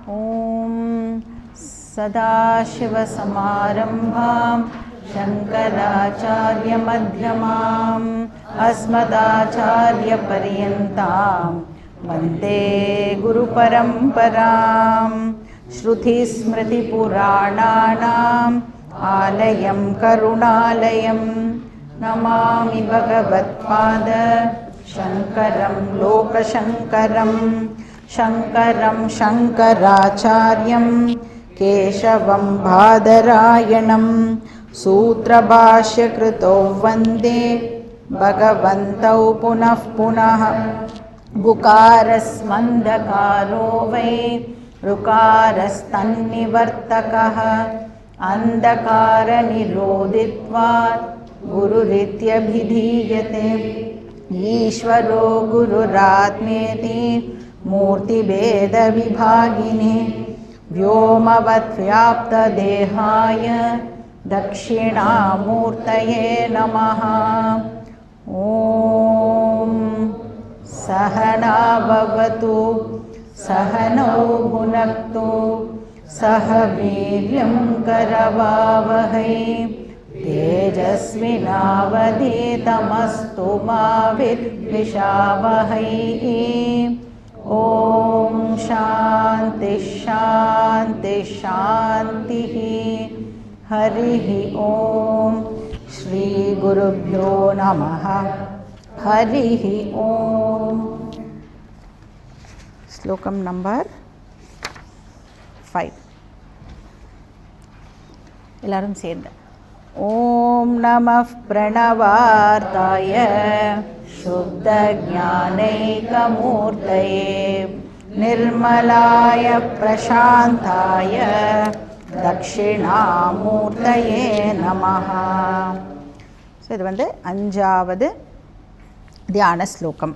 ॐ सदाशिवसमारम्भां शङ्कराचार्यमध्यमाम् अस्मदाचार्यपर्यन्तां वन्दे गुरुपरम्परां श्रुतिस्मृतिपुराणानाम् आलयं करुणालयं नमामि भगवत्पाद शङ्करं लोकशङ्करं शङ्करं शङ्कराचार्यं केशवं बादरायणं सूत्रभाष्यकृतौ वन्दे भगवन्तौ पुनः पुनः गुकारस्मन्दकारो वै ऋकारस्तन्निवर्तकः अन्धकारनिरोधित्वात् गुरुरित्यभिधीयते ईश्वरो गुरुरात्मेति मूर्तिभेदविभागिने व्योमवद्व्याप्तदेहाय दक्षिणामूर्तये नमः। ॐ सहना भवतु सहनौ भुनक्तु सह वीर्यं करवावहै तेजस्विनावधीतमस्तु मा विद्विषावहै। ॐ शान्ति शान्ति शान्तिः। हरिः ॐ श्री गुरुभ्यो नमः। हरिः ॐ। श्लोकम नंबर 5 எல்லாரும் சேர்ந்து ஓம் நமः பிரணவார்த்தாய சுத்த ஞானைகமூர்த்தயே நிர்மலாய பிரசாந்தாய தட்சிணாமூர்த்தயே நமः. ஸோ இது வந்து 5வது தியான ஸ்லோகம்.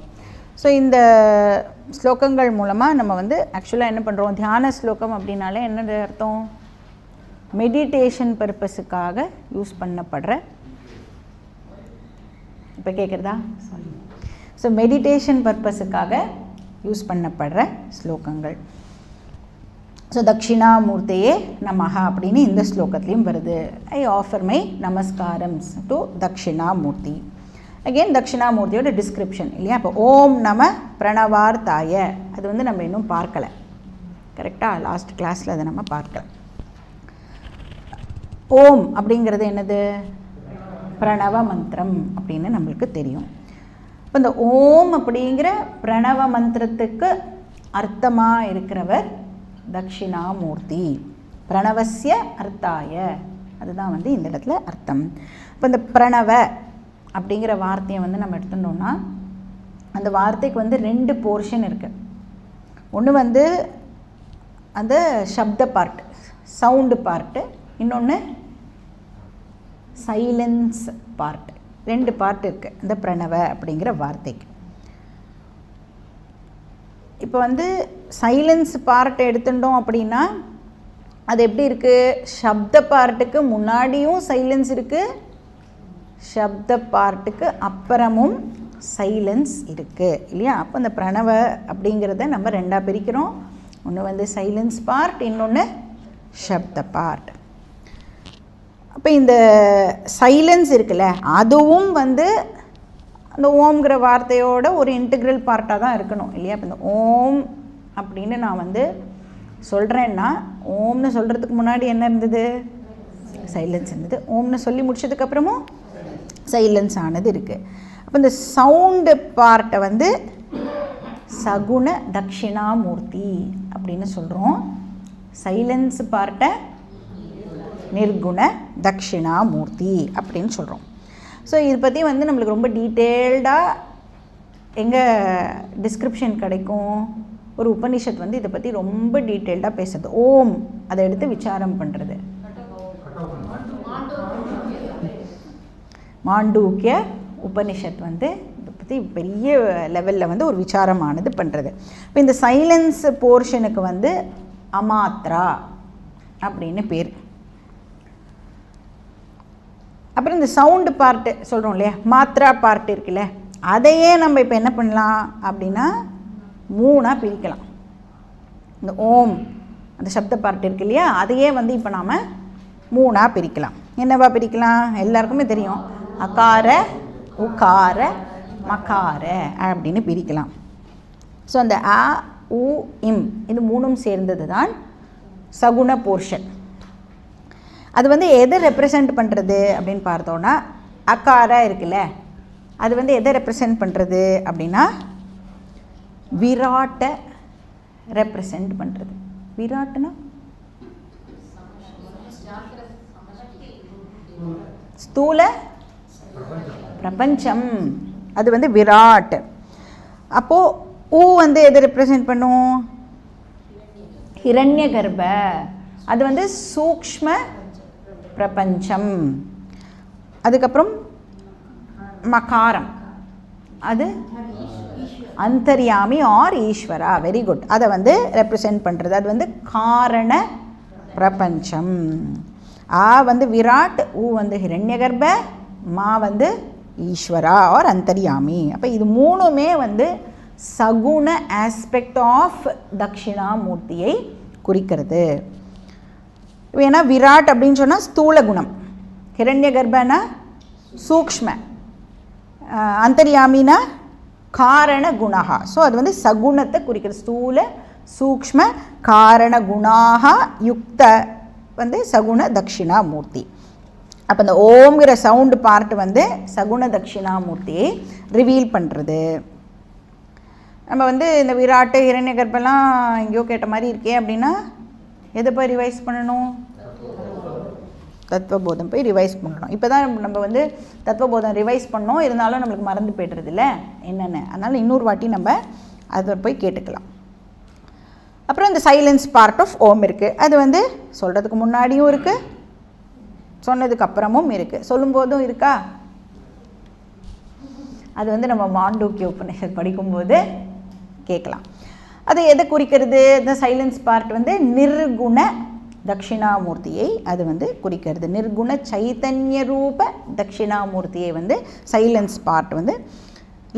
ஸோ இந்த ஸ்லோகங்கள் மூலமாக நம்ம வந்து ஆக்சுவலாக என்ன பண்ணுறோம், தியான ஸ்லோகம் அப்படின்னாலே என்னது அர்த்தம், மெடிடேஷன் பர்பஸுக்காக யூஸ் பண்ணப்படுற, இப்போ கேட்குறதா சாரி, ஸோ மெடிடேஷன் பர்பஸுக்காக யூஸ் பண்ணப்படுற ஸ்லோகங்கள். ஸோ தட்சிணாமூர்த்தியே நமஹ அப்படின்னு இந்த ஸ்லோகத்துலேயும் வருது. ஐ ஆஃபர் மை நமஸ்காரம்ஸ் டு தட்சிணாமூர்த்தி. அகெயின் தட்சிணாமூர்த்தியோட டிஸ்கிரிப்ஷன் இல்லையா. இப்போ ஓம் நம பிரணவார்த்தாய அது வந்து நம்ம இன்னும் பார்க்கலை, கரெக்டாக லாஸ்ட் கிளாஸில் அதை நம்ம பார்க்கல. ஓம் அப்படிங்கிறது என்னது, பிரணவ மந்திரம் அப்படின்னு நம்மளுக்கு தெரியும். இப்போ இந்த ஓம் அப்படிங்கிற பிரணவ மந்திரத்துக்கு அர்த்தமாக இருக்கிறவர் தட்சிணாமூர்த்தி. பிரணவசிய அர்த்தாய அதுதான் வந்து இந்த இடத்துல அர்த்தம். இப்போ இந்த பிரணவ அப்படிங்கிற வார்த்தையை வந்து நம்ம எடுத்துட்டோம்னா அந்த வார்த்தைக்கு வந்து 2 போர்ஷன் இருக்குது. ஒன்று வந்து அந்த சப்த பார்ட், சவுண்டு பார்ட்டு, இன்னொன்று சைலன்ஸ் பார்ட். 2 பார்ட் இருக்குது இந்த பிரணவ அப்படிங்கிற வார்த்தைக்கு. இப்போ வந்து சைலன்ஸ் பார்ட் எடுத்துட்டோம் அப்படின்னா அது எப்படி இருக்குது, சப்த பார்ட்டுக்கு முன்னாடியும் சைலன்ஸ் இருக்குது, சப்த பார்ட்டுக்கு அப்புறமும் சைலன்ஸ் இருக்குது இல்லையா. அப்போ இந்த பிரணவ அப்படிங்கிறத நம்ம 2ஆக பிரிக்கிறோம். ஒன்று வந்து சைலன்ஸ் பார்ட், இன்னொன்று சப்த பார்ட். அப்போ இந்த சைலன்ஸ் இருக்குல்ல அதுவும் வந்து அந்த ஓம்ங்கிற வார்த்தையோட ஒரு இன்டெக்ரல் பார்ட்டாக தான் இருக்கணும் இல்லையா. இப்போ இந்த ஓம் அப்படின்னு நான் வந்து சொல்கிறேன்னா ஓம்னு சொல்கிறதுக்கு முன்னாடி என்ன இருந்தது, சைலன்ஸ் இருந்தது. ஓம்னு சொல்லி முடிச்சதுக்கப்புறமும் சைலன்ஸ் ஆனது இருக்குது. அப்போ இந்த சவுண்டு பார்ட்டை வந்து சகுண தட்சிணாமூர்த்தி அப்படின்னு சொல்கிறோம். சைலன்ஸ் பார்ட்டை நிர்குண தட்சிணாமூர்த்தி அப்படின்னு சொல்கிறோம். ஸோ இதை பற்றி வந்து நம்மளுக்கு ரொம்ப டீட்டெயில்டாக எங்கே டிஸ்கிரிப்ஷன் கிடைக்கும், ஒரு உபனிஷத் வந்து இதை பற்றி ரொம்ப டீட்டெயில்டாக பேசுறது. ஓம் அதை எடுத்து விசாரம் பண்ணுறது. மாண்டூக்கிய உபனிஷத் வந்து இதை பற்றி பெரிய லெவலில் வந்து ஒரு விசாரமானது பண்ணுறது. இப்போ இந்த சைலன்ஸ் போர்ஷனுக்கு வந்து அமாத்ரா அப்படின்னு பேர். அப்புறம் இந்த சவுண்டு பார்ட்டு சொல்கிறோம் இல்லையா, மாத்ரா பார்ட் இருக்குல்ல, அதையே நம்ம இப்போ என்ன பண்ணலாம் அப்படின்னா 3ஆக பிரிக்கலாம். இந்த ஓம் அந்த சப்த பார்ட் இருக்கு இல்லையா, அதையே வந்து இப்போ நாம் 3ஆக பிரிக்கலாம். என்னவா பிரிக்கலாம்? எல்லாருக்குமே தெரியும், அகார உகார மகார அப்படின்னு பிரிக்கலாம். ஸோ அந்த அ உ இம் இது 3ம் சேர்ந்தது தான் சகுண போர்ஷன். அது வந்து எதை ரெப்ரசன்ட் பண்ணுறது அப்படின்னு பார்த்தோன்னா, அகார இருக்குல்ல, அது வந்து எதை ரெப்ரசன்ட் பண்ணுறது அப்படின்னா விராட்டை ரெப்ரசன்ட் பண்ணுறது. விராட்னா ஸ்தூல பிரபஞ்சம், அது வந்து விராட். அப்போது ஊ வந்து எதை ரெப்ரசன்ட் பண்ணும்? ஹிரண்ய கர்ப்ப, அது வந்து சூக்ஷ்ம பிரபஞ்சம். அதுக்கப்புறம் மகாரம், அது அந்தர்யாமி ஆர் ஈஸ்வரா. Very good. அதை வந்து ரெப்ரசன்ட் பண்ணுறது, அது வந்து காரண பிரபஞ்சம். ஆ வந்து விராட், ஊ வந்து ஹிரண்ய கர்ப்ப, மா வந்து ஈஸ்வரா ஆர் அந்தர்யாமி. அப்போ இது 3மே வந்து சகுண ஆஸ்பெக்ட் ஆஃப் தட்சிணாமூர்த்தியை குறிக்கிறது. ஏன்னா விராட் அப்படின்னு சொன்னால் ஸ்தூல குணம், ஹிரண்ய கர்ப்பனா சூக்ஷ்ம, அந்தர்யாமினா காரண குணா. ஸோ அது வந்து சகுணத்தை குறிக்கிறது. ஸ்தூல சூக்ஷ்ம காரண குணாக யுக்த வந்து சகுண தட்சிணாமூர்த்தி. அப்போ இந்த ஓம்ங்கிற சவுண்டு பார்ட் வந்து சகுண தட்சிணாமூர்த்தியை ரிவீல் பண்ணுறது. நம்ம வந்து இந்த விராட்டு ஹிரண்ய கர்ப்பெல்லாம் எங்கேயோ கேட்ட மாதிரி இருக்கே அப்படின்னா எதை போய் ரிவைஸ் பண்ணணும்? தத்துவபோதம் போய் ரிவைஸ் பண்ணணும். இப்போ தான் நம்ம வந்து தத்துவபோதம் ரிவைஸ் பண்ணோம், இருந்தாலும் நம்மளுக்கு மறந்து போய்டுறது இல்லை என்னென்ன. அதனால் இன்னொரு வாட்டி நம்ம அதை போய் கேட்டுக்கலாம். அப்புறம் இந்த சைலன்ஸ் பார்ட் ஆஃப் ஓம் இருக்குது. அது வந்து சொல்கிறதுக்கு முன்னாடியும் இருக்குது, சொன்னதுக்கு அப்புறமும் இருக்குது, சொல்லும்போதும் இருக்கா. அது வந்து நம்ம மாண்டூக்கிய உபநிஷத் படிக்கும்போது கேட்கலாம். அது எதை குறிக்கிறது? இந்த சைலன்ஸ் பார்ட் வந்து நிர்குண தட்சிணாமூர்த்தியை அது வந்து குறிக்கிறது. நிர்குண சைத்தன்ய ரூப தட்சிணாமூர்த்தியை வந்து சைலன்ஸ் பார்ட் வந்து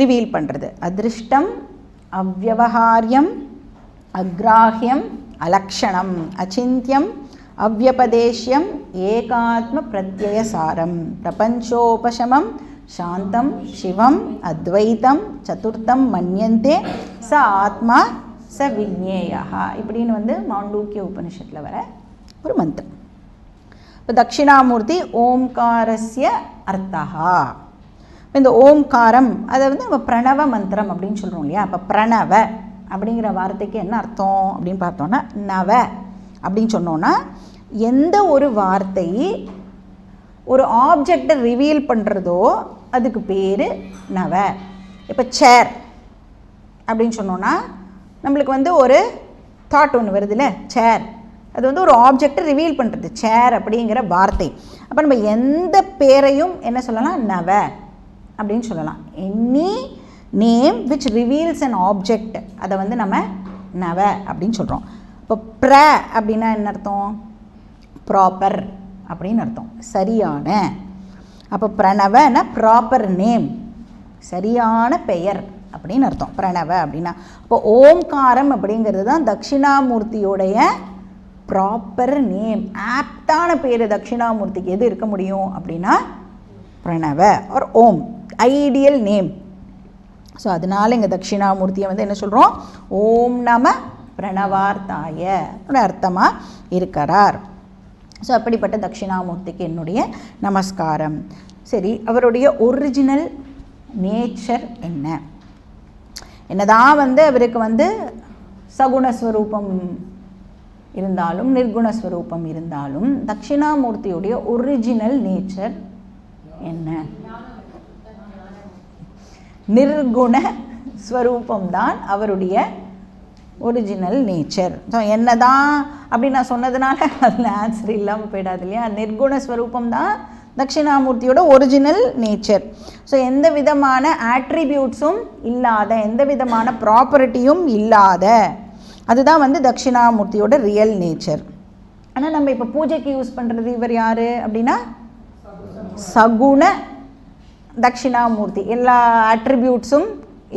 ரிவீல் பண்ணுறது. அதிருஷ்டம் அவ்யவஹாரியம் அக்ராஹ்யம் அலக்ஷணம் அச்சிந்தியம் அவ்யபதேஷ்யம் ஏகாத்ம பிரத்யயசாரம் பிரபஞ்சோபசமம் சாந்தம் சிவம் அத்வைத்தம் சதுர்த்தம் மன்யந்தே ச ஆத்மா ச விஜ்ஞேயா. இப்படின்னு வந்து மாண்டூக்கிய உபனிஷத்தில் வர ஒரு மந்திரம். இப்போ தட்சிணாமூர்த்தி ஓம்காரஸ்ய அர்த்தா. இந்த ஓம்காரம் அதை வந்து நம்ம பிரணவ மந்திரம் அப்படின்னு சொல்கிறோம் இல்லையா. அப்போ பிரணவ அப்படிங்கிற வார்த்தைக்கு என்ன அர்த்தம் அப்படின்னு பார்த்தோன்னா, நவ அப்படின்னு சொன்னோன்னா எந்த ஒரு வார்த்தை ஒரு ஆப்ஜெக்டை ரிவீல் பண்ணுறதோ அதுக்கு பேர் நவ. இப்போ சேர் அப்படின்னு சொன்னோன்னா நம்மளுக்கு வந்து ஒரு தாட் ஒன்று வருதுல்ல, சேர். அது வந்து ஒரு ஆப்ஜெக்டை ரிவீல் பண்ணுறது சேர் அப்படிங்கிற வார்த்தை. அப்போ நம்ம எந்த பேரையும் என்ன சொல்லலாம்? நவ அப்படின்னு சொல்லலாம். Any name which reveals an object, அதை வந்து நம்ம நவ அப்படின்னு சொல்கிறோம். இப்போ ப்ர அப்படின்னா என்ன அர்த்தம்? ப்ராப்பர் அப்படின்னு அர்த்தம், சரியான. அப்போ பிரணவனா ப்ராப்பர் நேம், சரியான பெயர் அப்படின்னு அர்த்தம் பிரணவ அப்படின்னா. இப்போ ஓம்காரம் அப்படிங்கிறது தான் தட்சிணாமூர்த்தியோடைய ப்ராப்பர் நேம். ஆப்டான பேர் தட்சிணாமூர்த்திக்கு எது இருக்க முடியும் அப்படின்னா பிரணவ ஆர் ஓம், ஐடியல் நேம். ஸோ அதனால் இங்கே தட்சிணாமூர்த்தியை வந்து என்ன சொல்கிறோம்? ஓம் நம பிரணவார்த்தாய அர்த்தமாக இருக்கிறார். ஸோ அப்படிப்பட்ட தட்சிணாமூர்த்திக்கு என்னுடைய நமஸ்காரம். சரி, அவருடைய ஒரிஜினல் நேச்சர் என்ன? என்னதான் வந்து அவருக்கு வந்து சகுணஸ்வரூபம் இருந்தாலும் நிர்குணஸ்வரூபம் இருந்தாலும் தட்சிணாமூர்த்தியுடைய ஒரிஜினல் நேச்சர் என்ன? நிர்குண ஸ்வரூபம்தான் அவருடைய ஒரிஜினல் நேச்சர். ஸோ என்ன தான் அப்படின்னு நான் சொன்னதுனால அதில் ஆன்சர் இல்லாமல் போயிடாது இல்லையா. நிர்குண ஸ்வரூபம் தான் தட்சிணாமூர்த்தியோட ஒரிஜினல் நேச்சர். ஸோ எந்த விதமான ஆட்ரிபியூட்ஸும் இல்லாத, எந்த விதமான ப்ராப்பர்ட்டியும் இல்லாத, அதுதான் வந்து தட்சிணாமூர்த்தியோட ரியல் நேச்சர். ஆனால் நம்ம இப்போ பூஜைக்கு யூஸ் பண்ணுறது இவர் யார் அப்படின்னா சகுண தட்சிணாமூர்த்தி. எல்லா ஆட்ரிபியூட்ஸும்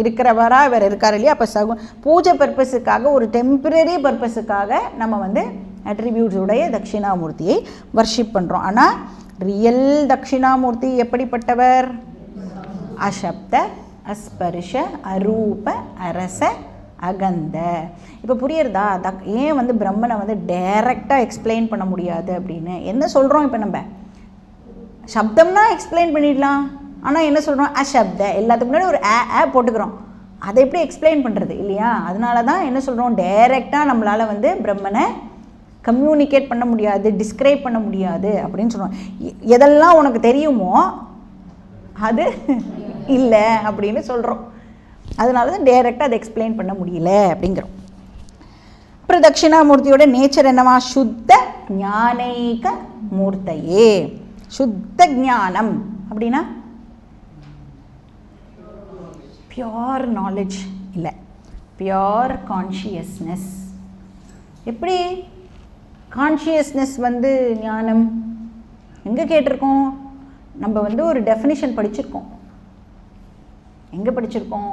இருக்கிறவரா இவர் இருக்கார் இல்லையா. அப்போ பூஜை பர்பஸுக்காக ஒரு டெம்பரரி பர்பஸுக்காக நம்ம வந்து அட்ரிபியூட்ஸ் உடைய தட்சிணாமூர்த்தியை வர்ஷிப் பண்ணுறோம். ஆனால் ரியல் தட்சிணாமூர்த்தி எப்படிப்பட்டவர்? அசப்த, அஸ்பர்ஷ, அரூப, அரச, அகந்த. இப்போ புரியுறதா? ஏன் வந்து பிரம்மனை வந்து டைரெக்டாக எக்ஸ்பிளைன் பண்ண முடியாது அப்படின்னு என்ன சொல்கிறோம்? இப்போ நம்ம சப்தம்னா எக்ஸ்பிளைன் பண்ணிடலாம். ஆனால் என்ன சொல்கிறோம்? அசப்த, எல்லாத்துக்கு முன்னாடி ஒரு ஆ போட்டுக்கிறோம். அதை எப்படி எக்ஸ்பிளைன் பண்ணுறது இல்லையா? அதனால தான் என்ன சொல்கிறோம், டைரெக்டாக நம்மளால் வந்து பிரம்மனை கம்யூனிகேட் பண்ண முடியாது, டிஸ்கிரைப் பண்ண முடியாது அப்படின்னு சொல்கிறோம். எதெல்லாம் உனக்கு தெரியுமோ அது இல்லை அப்படின்னு சொல்கிறோம். அதனால தான் டைரெக்டாக அதை எக்ஸ்பிளைன் பண்ண முடியல அப்படிங்கிறோம். அப்புறம் தட்சிணாமூர்த்தியோட நேச்சர் என்னவா? சுத்த ஞானைக மூர்த்தையே. சுத்த ஞானம் அப்படின்னா பியோர் நாலேஜ் இல்லை, பியோர் கான்ஷியஸ்னஸ். எப்படி கான்ஷியஸ்னஸ் வந்து ஞானம்? எங்கே கேட்டிருக்கோம்? நம்ம வந்து ஒரு டெஃபினிஷன் படிச்சிருக்கோம். எங்கே படிச்சிருக்கோம்?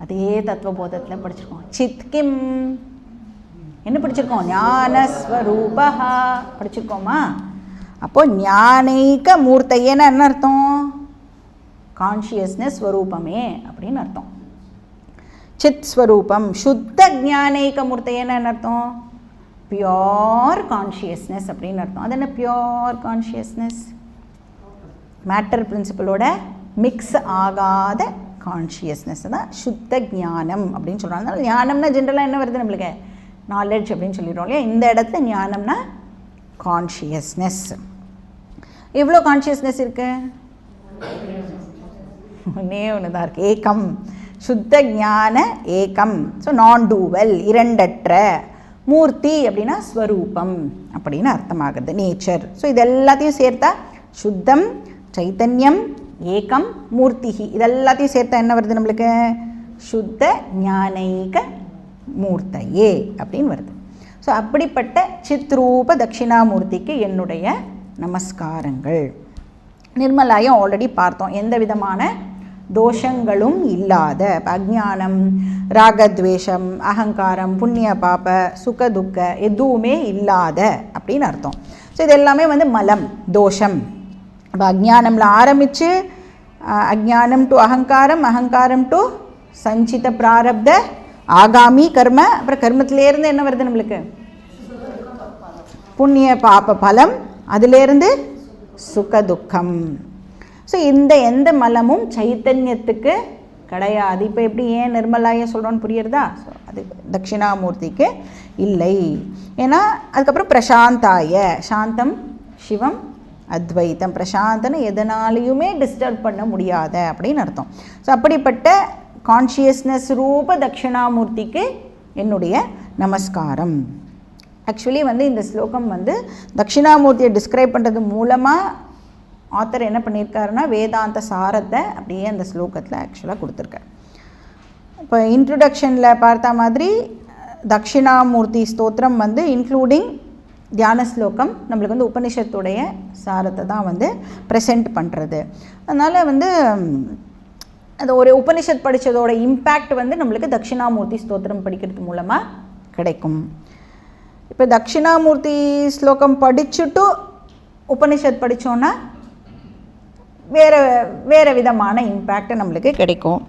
அதே தத்துவபோதத்தில் படிச்சிருக்கோம். சித்கிம் என்ன படிச்சிருக்கோம்? ஞானஸ்வரூபா படிச்சிருக்கோமா? அப்போ ஞானைக மூர்த்தையேன்னு என்ன அர்த்தம்? கான்ஷியஸ்னஸ் ஸ்வரூபமே அப்படின்னு அர்த்தம். சித் ஸ்வரூபம். சுத்த ஞானைக மூர்த்தையேன்னு என்ன அர்த்தம்? பியோர் கான்ஷியஸ்னஸ் அப்படின்னு அர்த்தம். அது என்ன பியோர் கான்ஷியஸ்னஸ்? மேட்டர் பிரின்சிபலோட மிக்ஸ் ஆகாத கான்ஷியஸ்னஸ் தான் சுத்த ஞானம் அப்படின்னு சொல்கிறாங்க. அதனால் ஞானம்னா ஜென்ரலாக என்ன வருது நம்மளுக்கு? நாலேஜ் அப்படின்னு சொல்லிடுறோம் இல்லையா. இந்த இடத்துல ஞானம்னா கான்ஷியஸ்னஸ். எவ்வளோ கான்ஷியஸ்னஸ் இருக்கு? ஒன்றே ஒன்று தான் இருக்குது, ஏகம். சுத்த ஞான ஏகம். ஸோ நான் டூவல், இரண்டற்ற. மூர்த்தி அப்படின்னா ஸ்வரூபம் அப்படின்னு அர்த்தமாகுது, நேச்சர். ஸோ இது எல்லாத்தையும் சேர்த்தா சுத்தம், சைத்தன்யம், ஏகம், மூர்த்திஹி, இதெல்லாத்தையும் சேர்த்தா என்ன வருது நம்மளுக்கு? சுத்த ஞானைக மூர்த்தையே அப்படின்னு வருது. ஸோ அப்படிப்பட்ட சித்ரூப தட்சிணாமூர்த்திக்கு என்னுடைய நமஸ்காரங்கள். நிர்மலாயம் ஆல்ரெடி பார்த்தோம், எந்த விதமான தோஷங்களும் இல்லாத, அஜ்ஞானம், ராகத்வேஷம், அகங்காரம், புண்ணிய பாப, சுக துக்க எதுவுமே இல்லாத அப்படின்னு அர்த்தம். ஸோ இது எல்லாமே வந்து மலம், தோஷம். இப்போ அஜ்ஞானம்ல ஆரம்பித்து அஜ்ஞானம் டு அகங்காரம், அகங்காரம் டு சஞ்சித பிராரப்த, ஆகாமி கர்ம, அப்புறம் கர்மத்திலேருந்து என்ன வருது நம்மளுக்கு? புண்ணிய பாப பலம், அதிலேருந்து சுக துக்கம். ஸோ இந்த எந்த மலமும் சைத்தன்யத்துக்கு கிடையாது. இப்போ எப்படி ஏன் நிர்மலாய சொல்கிறோன்னு புரியுறதா? ஸோ அது தட்சிணாமூர்த்திக்கு இல்லை. ஏன்னா அதுக்கப்புறம் பிரசாந்தாய, சாந்தம் சிவம் அத்வைத்தம். பிரசாந்தனை எதனாலையுமே டிஸ்டர்ப் பண்ண முடியாத அப்படின்னு அர்த்தம். ஸோ அப்படிப்பட்ட கான்ஷியஸ்னஸ் ரூப தட்சிணாமூர்த்திக்கு என்னுடைய நமஸ்காரம். ஆக்சுவலி வந்து இந்த ஸ்லோகம் வந்து தட்சிணாமூர்த்தியை டிஸ்கிரைப் பண்ணுறது மூலமாக ஆத்தர் என்ன பண்ணியிருக்காருன்னா வேதாந்த சாரத்தை அப்படியே அந்த ஸ்லோகத்தில் ஆக்சுவலாக கொடுத்துருக்கார். இப்போ இன்ட்ரொடக்ஷனில் பார்த்த மாதிரி தட்சிணாமூர்த்தி ஸ்தோத்திரம் வந்து இன்க்ளூடிங் தியான ஸ்லோகம் நம்மளுக்கு வந்து உபனிஷத்துடைய சாரத்தை தான் வந்து ப்ரெசென்ட் பண்ணுறது. அதனால் வந்து அந்த ஒரு உபனிஷத் படித்ததோட இம்பேக்ட் வந்து நம்மளுக்கு தட்சிணாமூர்த்தி ஸ்தோத்திரம் படிக்கிறது மூலமாக கிடைக்கும். இப்போ தட்சிணாமூர்த்தி ஸ்லோகம் படிச்சுட்டு உபனிஷத் படித்தோன்னா வேறு விதமான இம்பேக்ட் நம்மளுக்கு கிடைக்கும்.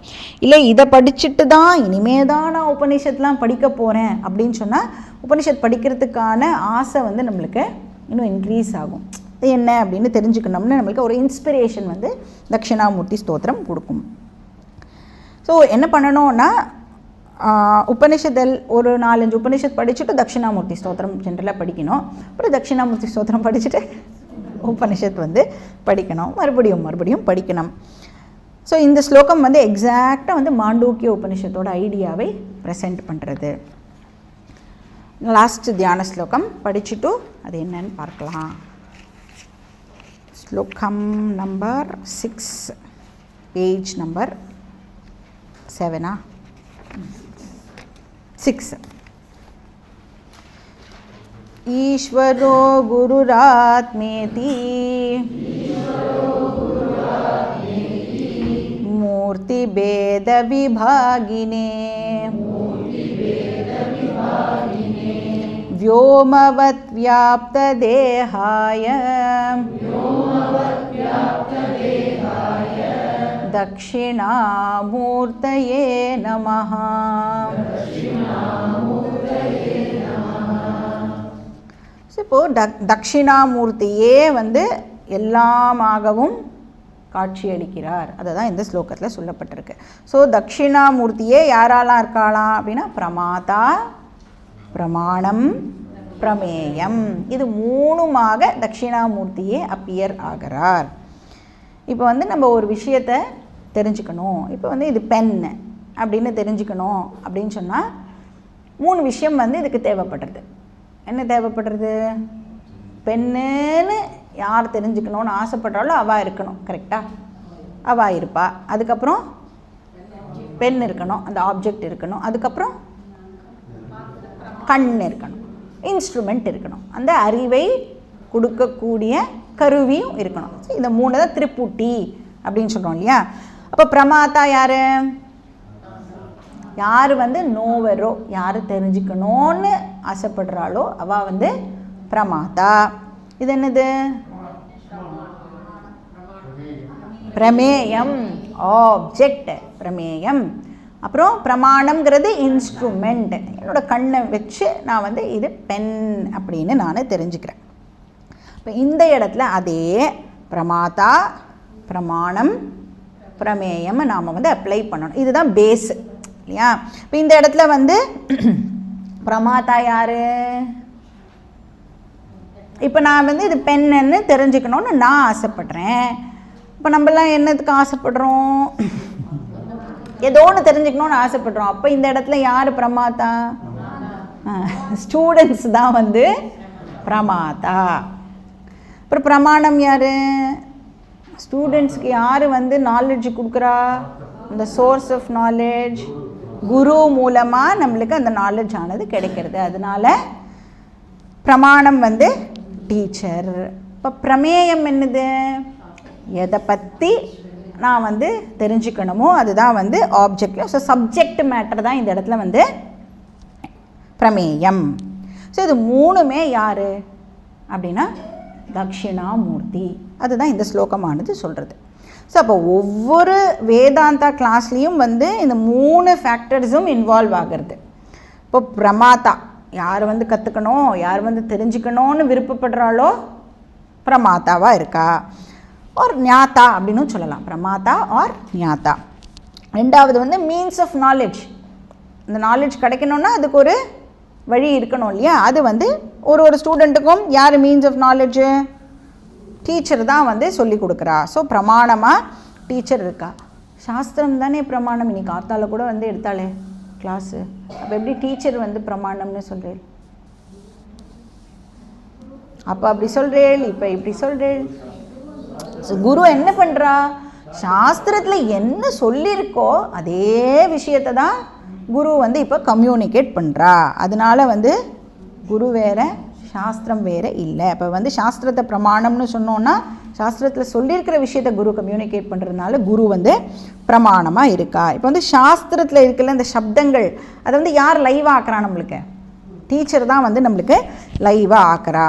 இல்லை இதை படிச்சுட்டு தான் இனிமே தான் நான் உபனிஷத்லாம் படிக்க போகிறேன் அப்படின்னு சொன்னால் உபனிஷத் படிக்கிறதுக்கான ஆசை வந்து நம்மளுக்கு இன்னும் இன்க்ரீஸ் ஆகும். என்ன அப்படின்னு தெரிஞ்சுக்கணும்னு நம்மளுக்கு ஒரு இன்ஸ்பிரேஷன் வந்து தட்சிணாமூர்த்தி ஸ்தோத்திரம் கொடுக்கும். ஸோ என்ன பண்ணணும்னா உபனிஷத்தில் ஒரு 4-5 உபனிஷத் படிச்சுட்டு தட்சிணாமூர்த்தி ஸ்தோத்திரம் ஜென்ரலாக படிக்கணும். அப்புறம் தட்சிணாமூர்த்தி ஸ்தோத்திரம் படிச்சுட்டு உபனிஷத் வந்து படிக்கணும், மறுபடியும் படிக்கணும். ஸோ இந்த ஸ்லோகம் வந்து எக்ஸாக்டாக வந்து மாண்டூக்கிய உபனிஷத்தோட ஐடியாவை ப்ரெசென்ட் பண்ணுறது. லாஸ்ட் தியான ஸ்லோகம் படிச்சுட்டு அது என்னன்னு பார்க்கலாம். ஸ்லோகம் நம்பர் 6, பேஜ் நம்பர் 7 6. ईश्वरो गुरुरात्मेति मूर्तिभेदविभागिने मूर्तिभेदविभागिने व्योमवद्व्याप्तदेहाय दक्षिणामूर्तये नमः. இப்போது தக்ஷிணாமூர்த்தியே வந்து எல்லாமாகவும் காட்சியளிக்கிறார். அதை தான் இந்த ஸ்லோகத்தில் சொல்லப்பட்டிருக்கு. ஸோ தக்ஷிணாமூர்த்தியே யாராலாம் இருக்காளாம் அப்படின்னா பிரமாதா, பிரமாணம், பிரமேயம், இது மூணுமாக தக்ஷிணாமூர்த்தியே அப்பியர் ஆகிறார். இப்போ வந்து நம்ம ஒரு விஷயத்தை தெரிஞ்சுக்கணும், இப்போ வந்து இது பென் அப்படின்னு தெரிஞ்சுக்கணும் அப்படின்னு சொன்னால் 3 விஷயம் வந்து இதுக்கு தேவைப்படுறது. என்ன தேவைப்படுறது? பெண்ணுன்னு யார் தெரிஞ்சுக்கணும்னு ஆசைப்படுறாலோ அவள் இருக்கணும், கரெக்டாக அவள் இருப்பா. அதுக்கப்புறம் பென் இருக்கணும், அந்த ஆப்ஜெக்ட் இருக்கணும். அதுக்கப்புறம் கண் இருக்கணும், இன்ஸ்ட்ருமெண்ட் இருக்கணும், அந்த அறிவை கொடுக்கக்கூடிய கருவியும் இருக்கணும். இந்த 3 தான் திரிபுட்டி அப்படின்னு சொல்கிறோம் இல்லையா. அப்போ பிரமாதா யார்? யார் வந்து நோவரோ, யார் தெரிஞ்சுக்கணும்னு ஆசைப்படுறாளோ அவள் வந்து பிரமாதா. இது என்னது? பிரமேயம், ஆப்ஜெக்ட் பிரமேயம். அப்புறம் பிரமாணம்ங்கிறது இன்ஸ்ட்ருமெண்ட். என்னோடய கண்ணை வச்சு நான் வந்து இது பென் அப்படின்னு நான் தெரிஞ்சுக்கிறேன். இப்போ இந்த இடத்துல அதே பிரமாதா, பிரமாணம், பிரமேயம் நாம் வந்து அப்ளை பண்ணணும். இதுதான் பேஸு இல்லையா. இப்போ இந்த இடத்துல வந்து பிரமாதா யார்? இப்போ நான் வந்து இது பென்னு தெரிஞ்சுக்கணும்னு நான் ஆசைப்படுறேன். இப்போ நம்மளாம் என்னத்துக்கு ஆசைப்படுறோம்? ஏதோ ஒன்று தெரிஞ்சுக்கணும்னு ஆசைப்படுறோம். அப்போ இந்த இடத்துல யார் பிரமாதா? ஸ்டூடெண்ட்ஸ் தான் வந்து பிரமாதா. அப்புறம் பிரமாணம் யார்? ஸ்டூடெண்ட்ஸ்க்கு யார் வந்து நாலேஜ் கொடுக்குறா? அந்த சோர்ஸ் ஆஃப் நாலேஜ் குரு மூலமாக நம்மளுக்கு அந்த நாலேஜ் ஆனது கிடைக்கிறது. அதனால பிரமாணம் வந்து டீச்சர். இப்போ பிரமேயம் என்னது? எதை பற்றி நான் வந்து தெரிஞ்சுக்கணுமோ அதுதான் வந்து ஆப்ஜெக்ட். ஸோ சப்ஜெக்ட் மேட்டர் தான் இந்த இடத்துல வந்து பிரமேயம். ஸோ இது 3மே யார் அப்படின்னா தக்ஷிணாமூர்த்தி. அதுதான் இந்த ஸ்லோகமானது சொல்கிறது. ஸோ அப்போ ஒவ்வொரு வேதாந்தா கிளாஸ்லேயும் வந்து இந்த 3 ஃபேக்டர்ஸும் இன்வால்வ் ஆகிறது. இப்போ பிரமாதா யார் வந்து கற்றுக்கணும், யார் வந்து தெரிஞ்சுக்கணும்னு விருப்பப்படுறாளோ பிரமாதாவாக இருக்கா. ஒரு ஞாத்தா அப்படின்னு சொல்லலாம், பிரமாதா ஆர் ஞாத்தா. ரெண்டாவது வந்து மீன்ஸ் ஆஃப் நாலேஜ். இந்த நாலேஜ் கிடைக்கணுன்னா அதுக்கு ஒரு வழி இருக்கணும் இல்லையா. அது வந்து ஒரு ஸ்டூடெண்ட்டுக்கும் யார் மீன்ஸ் ஆஃப் நாலேஜு? டீச்சர் தான் வந்து சொல்லி கொடுக்குறா. ஸோ பிரமாணமாக டீச்சர் இருக்கா. சாஸ்திரம் தானே பிரமாணம். இன்னைக்கு காத்தால கூட வந்து எடுத்தாலே கிளாஸு. அப்போ எப்படி டீச்சர் வந்து பிரமாணம்னு சொல்கிறேன்? அப்போ அப்படி சொல்கிறேன், இப்போ இப்படி சொல்கிறேன். ஸோ குரு என்ன பண்ணுறா? சாஸ்திரத்தில் என்ன சொல்லியிருக்கோ அதே விஷயத்தை தான் குரு வந்து இப்போ கம்யூனிகேட் பண்ணுறா. அதனால வந்து குரு வேறு, சாஸ்திரம் வேறு இல்லை. இப்போ வந்து சாஸ்திரத்தை பிரமாணம்னு சொன்னோன்னா சாஸ்திரத்தில் சொல்லியிருக்கிற விஷயத்தை குரு கம்யூனிகேட் பண்ணுறதுனால குரு வந்து பிரமாணமாக இருக்கா. இப்போ வந்து சாஸ்திரத்தில் இருக்கிற இந்த சப்தங்கள் அதை வந்து யார் லைவாக ஆக்குறா? நம்மளுக்கு டீச்சர் தான் வந்து நம்மளுக்கு லைவாக ஆக்குறா.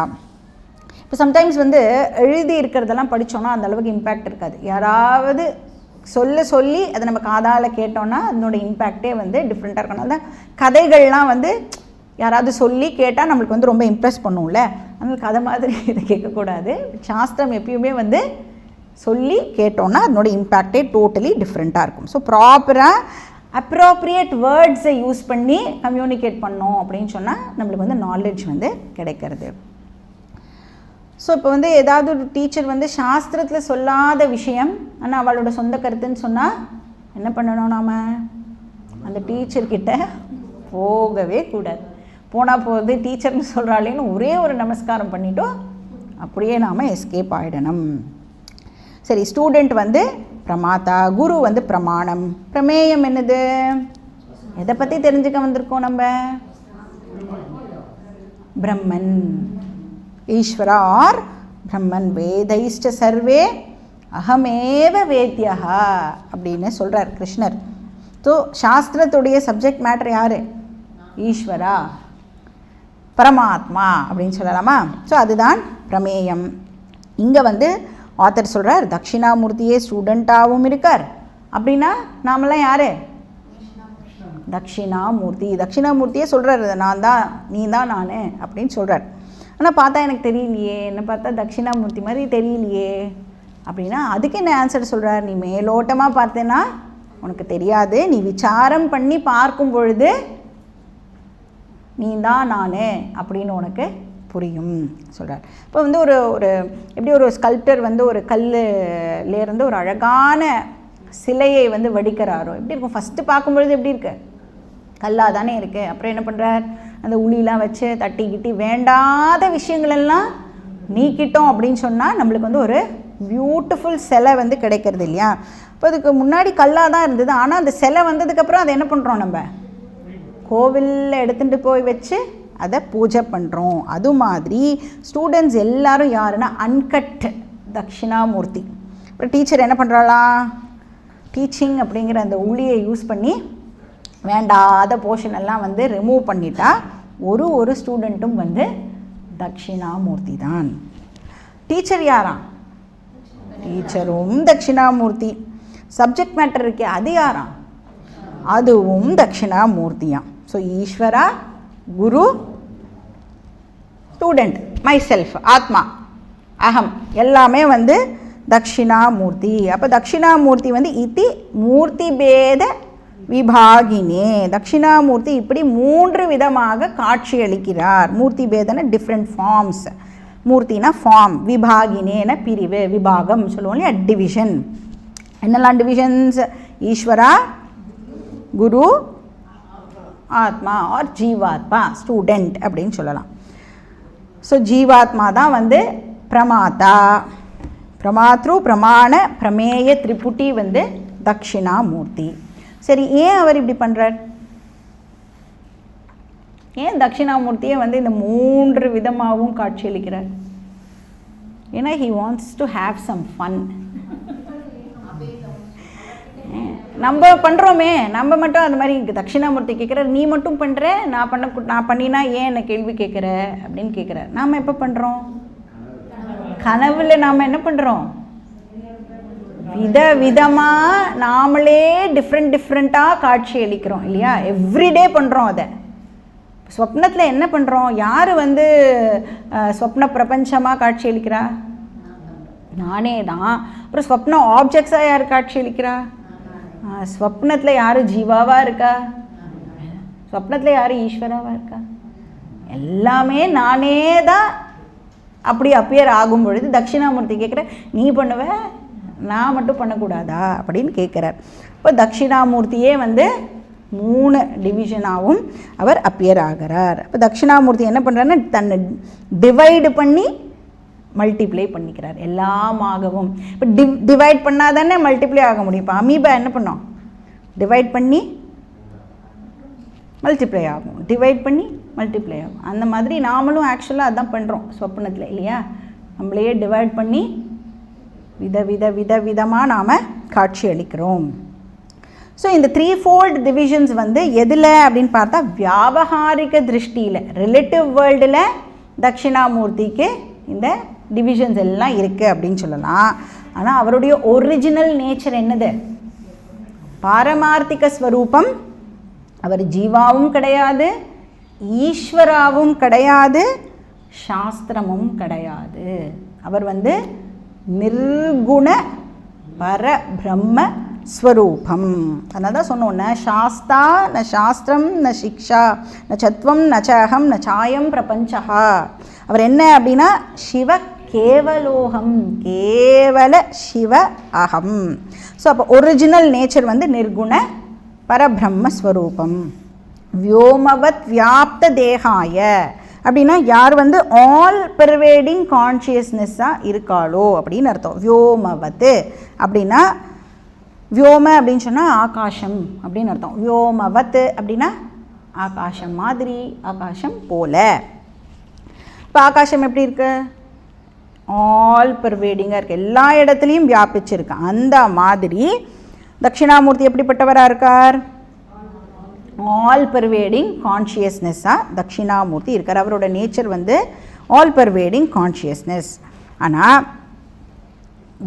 இப்போ சம்டைம்ஸ் வந்து எழுதி இருக்கிறதெல்லாம் படித்தோன்னா அந்த அளவுக்கு இம்பேக்ட் இருக்காது. யாராவது சொல்லி அதை நம்ம காதால் கேட்டோன்னா அதனோட இம்பேக்டே வந்து டிஃப்ரெண்ட்டாக இருக்கணும். அதான் கதைகள்லாம் வந்து யாராவது சொல்லி கேட்டால் நம்மளுக்கு வந்து ரொம்ப இம்ப்ரெஸ் பண்ணும்ல. அதனால் கதை மாதிரி இதை கேட்கக்கூடாது. சாஸ்திரம் எப்பயுமே வந்து சொல்லி கேட்டோன்னா அதனோட இம்பேக்டே டோட்டலி டிஃப்ரெண்ட்டாக இருக்கும். ஸோ ப்ராப்பராக அப்ரோப்ரியேட் வேர்ட்ஸை யூஸ் பண்ணி கம்யூனிகேட் பண்ணோம் அப்படின்னு சொன்னால் நம்மளுக்கு வந்து நாலேஜ் வந்து கிடைக்கிறது. ஸோ இப்போ வந்து ஏதாவது ஒரு டீச்சர் வந்து சாஸ்திரத்தில் சொல்லாத விஷயம் ஆனால் அவளோட சொந்த கருத்துன்னு சொன்னால் என்ன பண்ணணும்? நாம் அந்த டீச்சர்கிட்ட போகவே கூடாது. போனால் போகுது டீச்சர்னு சொல்கிறாளேன்னு ஒரே ஒரு நமஸ்காரம் பண்ணிட்டோம், அப்படியே நாம் எஸ்கேப் ஆகிடணும். சரி, ஸ்டூடெண்ட் வந்து பிரமாதா, குரு வந்து பிரமாணம். பிரமேயம் என்னது? எதை பற்றி தெரிஞ்சுக்க வந்திருக்கோம் நம்ம? பிரம்மன், ஈஸ்வரா ஆர் பிரம்மன். வேதைஷ்ட சர்வே அகமேவ வேத்யா அப்படின்னு சொல்கிறார் கிருஷ்ணர். ஸோ சாஸ்திரத்துடைய சப்ஜெக்ட் மேட்டர் யார்? ஈஸ்வரா, பரமாத்மா அப்படின்னு சொல்லலாமா? ஸோ அதுதான் பிரமேயம். இங்கே வந்து ஆத்தர் சொல்கிறார் தட்சிணாமூர்த்தியே ஸ்டூடெண்ட்டாகவும் இருக்கார். அப்படின்னா நாமெல்லாம் யார்? தட்சிணாமூர்த்தி. தட்சிணாமூர்த்தியே சொல்கிறார் நான் தான், நீ தான் நான் அப்படின்னு சொல்கிறார். ஆனால் பார்த்தா எனக்கு தெரியலையே, என்ன பார்த்தா தட்சிணாமூர்த்தி மாதிரி தெரியலையே அப்படின்னா அதுக்கு என்ன ஆன்சர் சொல்கிறார்? நீ மேலோட்டமாக பார்த்தேன்னா உனக்கு தெரியாது, நீ விசாரம் பண்ணி பார்க்கும் பொழுது நீ தான் நான் அப்படின்னு உனக்கு புரியும் சொல்கிறார். இப்போ வந்து ஒரு ஒரு எப்படி ஒரு ஸ்கல்ப்டர் வந்து ஒரு கல்லுலேருந்து ஒரு அழகான சிலையை வந்து வடிக்கிறாரோ எப்படி இருக்கும்? ஃபஸ்ட்டு பார்க்கும்பொழுது எப்படி இருக்கு? கல்லாக தானே இருக்குது. அப்புறம் என்ன பண்ணுறார்? அந்த உளிலாம் வச்சு தட்டி கிட்டி வேண்டாத விஷயங்களெல்லாம் நீக்கிட்டோம் அப்படின்னு சொன்னால் நம்மளுக்கு வந்து ஒரு பியூட்டிஃபுல் சிலை வந்து கிடைக்கிறது இல்லையா? இப்போ அதுக்கு முன்னாடி கல்லாக தான் இருந்தது. ஆனால் அந்த சிலை வந்ததுக்கப்புறம் அதை என்ன பண்ணுறோம்? நம்ம கோவிலில் எடுத்துகிட்டு போய் வச்சு அதை பூஜை பண்ணுறோம். அது மாதிரி ஸ்டூடெண்ட்ஸ் எல்லோரும் யாருன்னா அன்கட் தட்சிணாமூர்த்தி. அப்புறம் டீச்சர் என்ன பண்ணுறாளா? டீச்சிங் அப்படிங்கிற அந்த உளியை யூஸ் பண்ணி வேண்டாத போர்ஷன் எல்லாம் வந்து ரிமூவ் பண்ணிட்டா ஒரு ஸ்டூடெண்ட்டும் வந்து தட்சிணாமூர்த்தி தான். டீச்சர் யாரா? டீச்சரும் தட்சிணாமூர்த்தி. சப்ஜெக்ட் மேட்டர் இருக்கே அது யாரா? அதுவும் தட்சிணாமூர்த்தியாம். ஸோ ஈஸ்வரா, குரு, ஸ்டூடெண்ட், மை செல்ஃப், ஆத்மா, அகம் எல்லாமே வந்து தட்சிணாமூர்த்தி. அப்போ தட்சிணாமூர்த்தி வந்து இதி மூர்த்தி பேத விபாகினே. தட்சிணாமூர்த்தி இப்படி 3 விதமாக காட்சியளிக்கிறார். மூர்த்தி பேதன டிஃப்ரெண்ட் ஃபார்ம்ஸ். மூர்த்தினா ஃபார்ம், விபாகினேன பிரிவு, விபாகம் சொல்லுவோம் இல்லையா, டிவிஷன். என்னெல்லாம் டிவிஷன்ஸ்? ஈஸ்வரா, குரு, ஆத்மா ஆர் ஜீவாத்மா, ஸ்டூடெண்ட் அப்படின்னு சொல்லலாம். ஸோ ஜீவாத்மா தான் வந்து பிரமாதா, பிரமாத்ரு, பிரமாண, பிரமேய திரிபுட்டி வந்து தட்சிணாமூர்த்தி. சரி, ஏன் அவர் இப்படி பண்ணுறார்? ஏன் தட்சிணாமூர்த்தியை வந்து இந்த 3 விதமாகவும் காட்சியளிக்கிறார்? ஏன்னா he wants to have some fun. நம்ம பண்ணுறோமே, நம்ம மட்டும் அந்த மாதிரி தட்சிணாமூர்த்தி கேட்குறாரு, நீ மட்டும் பண்ணுற, நான் பண்ணினா ஏன் என்னை கேள்வி கேட்குற அப்படின்னு கேட்குறாரு. நாம் எப்போ பண்ணுறோம்? கனவுல நாம் என்ன பண்ணுறோம்? விதவிதமாக நாமளே டிஃப்ரெண்ட்டாக காட்சி அளிக்கிறோம் இல்லையா? எவ்ரிடே பண்ணுறோம் அதை. ஸ்வப்னத்தில் என்ன பண்ணுறோம்? யார் வந்து ஸ்வப்ன பிரபஞ்சமாக காட்சி அளிக்கிறா? நானே தான். அப்புறம் ஸ்வப்ன ஆப்ஜெக்ட்ஸாக யார் காட்சி அளிக்கிறா? ஸ்வப்னத்தில் யார் ஜீவாவாக இருக்கா? ஸ்வப்னத்தில் யார் ஈஸ்வராவாக இருக்கா? எல்லாமே நானே தான். அப்படி அப்பியர் ஆகும் பொழுது தட்சிணாமூர்த்தி கேட்குற, நீ பண்ணுவ, நான் மட்டும் பண்ணக்கூடாதா அப்படின்னு கேட்குறார். இப்போ தட்சிணாமூர்த்தியே வந்து 3 டிவிஷனாகவும் அவர் அப்பியர் ஆகிறார். இப்போ தட்சிணாமூர்த்தி என்ன பண்ணுறாருன்னா தன்னை டிவைடு பண்ணி மல்டிப்ளை பண்ணிக்கிறார் எல்லாமாகவும். இப்போ டிவைட் பண்ணால் தானே மல்டிப்ளை ஆக முடியும். இப்போ அமீபா என்ன பண்ணோம்? டிவைட் பண்ணி மல்டிப்ளை ஆகும், டிவைட் பண்ணி மல்டிப்ளை ஆகும். அந்த மாதிரி நாமளும் ஆக்சுவலாக அதான் பண்ணுறோம் ஸ்வப்னத்தில் இல்லையா? நம்மளையே டிவைட் பண்ணி விதமாக நாம் காட்சி அளிக்கிறோம். ஸோ இந்த 3-fold டிவிஷன்ஸ் வந்து எதில் அப்படின்னு பார்த்தா வியாபகாரிக திருஷ்டியில், ரிலேட்டிவ் வேர்ல்டில் தட்சிணாமூர்த்திக்கு இந்த டிவிஷன்ஸ் எல்லாம் இருக்குது அப்படின்னு சொல்லலாம். ஆனால் அவருடைய ஒரிஜினல் நேச்சர் என்னது? பாரமார்த்திக ஸ்வரூபம். அவர் ஜீவாவும் கிடையாது, ஈஸ்வராவும் கிடையாது, சாஸ்திரமும் கிடையாது. அவர் வந்து நிர்குண பரபிரம்ம ஸ்வரூபம். அதனால தான் சொன்னோம், ந சாஸ்தா ந சாஸ்திரம் ந சிக்ஷா ந சத்வம் ந சகம் ந சாயம் பிரபஞ்சா. அவர் என்ன அப்படின்னா சிவ கேவலோகம், கேவல சிவ அகம். ஸோ அப்போ ஒரிஜினல் நேச்சர் வந்து நிர்குண பரபிரம்மஸ்வரூபம். வியோமவத் வியாப்த தேகாய அப்படின்னா யார் வந்து ஆல் பெர்வேடிங் கான்ஷியஸ்னஸ்ஸாக இருக்காளோ அப்படின்னு அர்த்தம். வியோமவத் அப்படின்னா வியோம அப்படின்னு சொன்னால் ஆகாசம் அப்படின்னு அர்த்தம். வியோமவத் அப்படின்னா ஆகாசம் மாதிரி, ஆகாசம் போல. இப்போ ஆகாசம் எப்படி இருக்கு? ஆல் பர்வேடிங்காக இருக்குது, எல்லா இடத்துலையும் வியாபிச்சிருக்கு. அந்த மாதிரி தட்சிணாமூர்த்தி எப்படிப்பட்டவராக இருக்கார்? ஆல் பர்வேடிங் கான்ஷியஸ்னஸ்ஸாக தட்சிணாமூர்த்தி இருக்கார். அவரோட நேச்சர் வந்து ஆல் பர்வேடிங் கான்ஷியஸ்னஸ். ஆனால்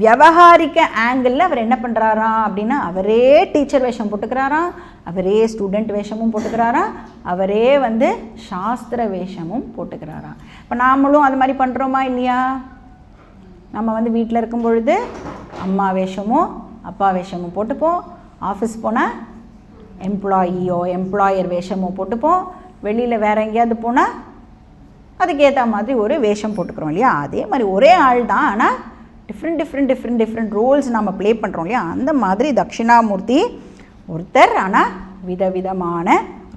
வியவஹாரிக்க ஆங்கிளில் அவர் என்ன பண்ணுறாராம் அப்படின்னா, அவரே டீச்சர் வேஷம் போட்டுக்கிறாராம், அவரே ஸ்டூடெண்ட் வேஷமும் போட்டுக்கிறாராம், அவரே வந்து சாஸ்திர வேஷமும் போட்டுக்கிறாராம். இப்போ நாமளும் அது மாதிரி பண்ணுறோமா இல்லையா? நம்ம வந்து வீட்டில் இருக்கும் பொழுது அம்மா வேஷமும் அப்பா வேஷமும் போட்டுப்போம், ஆஃபீஸ் போனால் எம்ப்ளாயர் வேஷமும் போட்டுப்போம், வெளியில் வேறு எங்கேயாவது போனால் அதுக்கேற்ற மாதிரி ஒரு வேஷம் போட்டுக்கிறோம் இல்லையா? அதே மாதிரி ஒரே ஆள் தான், ஆனால் டிஃப்ரெண்ட் ரோல்ஸ் நம்ம ப்ளே பண்ணுறோம் இல்லையா? அந்த மாதிரி தட்சிணாமூர்த்தி ஒருத்தர், ஆனால் விதவிதமான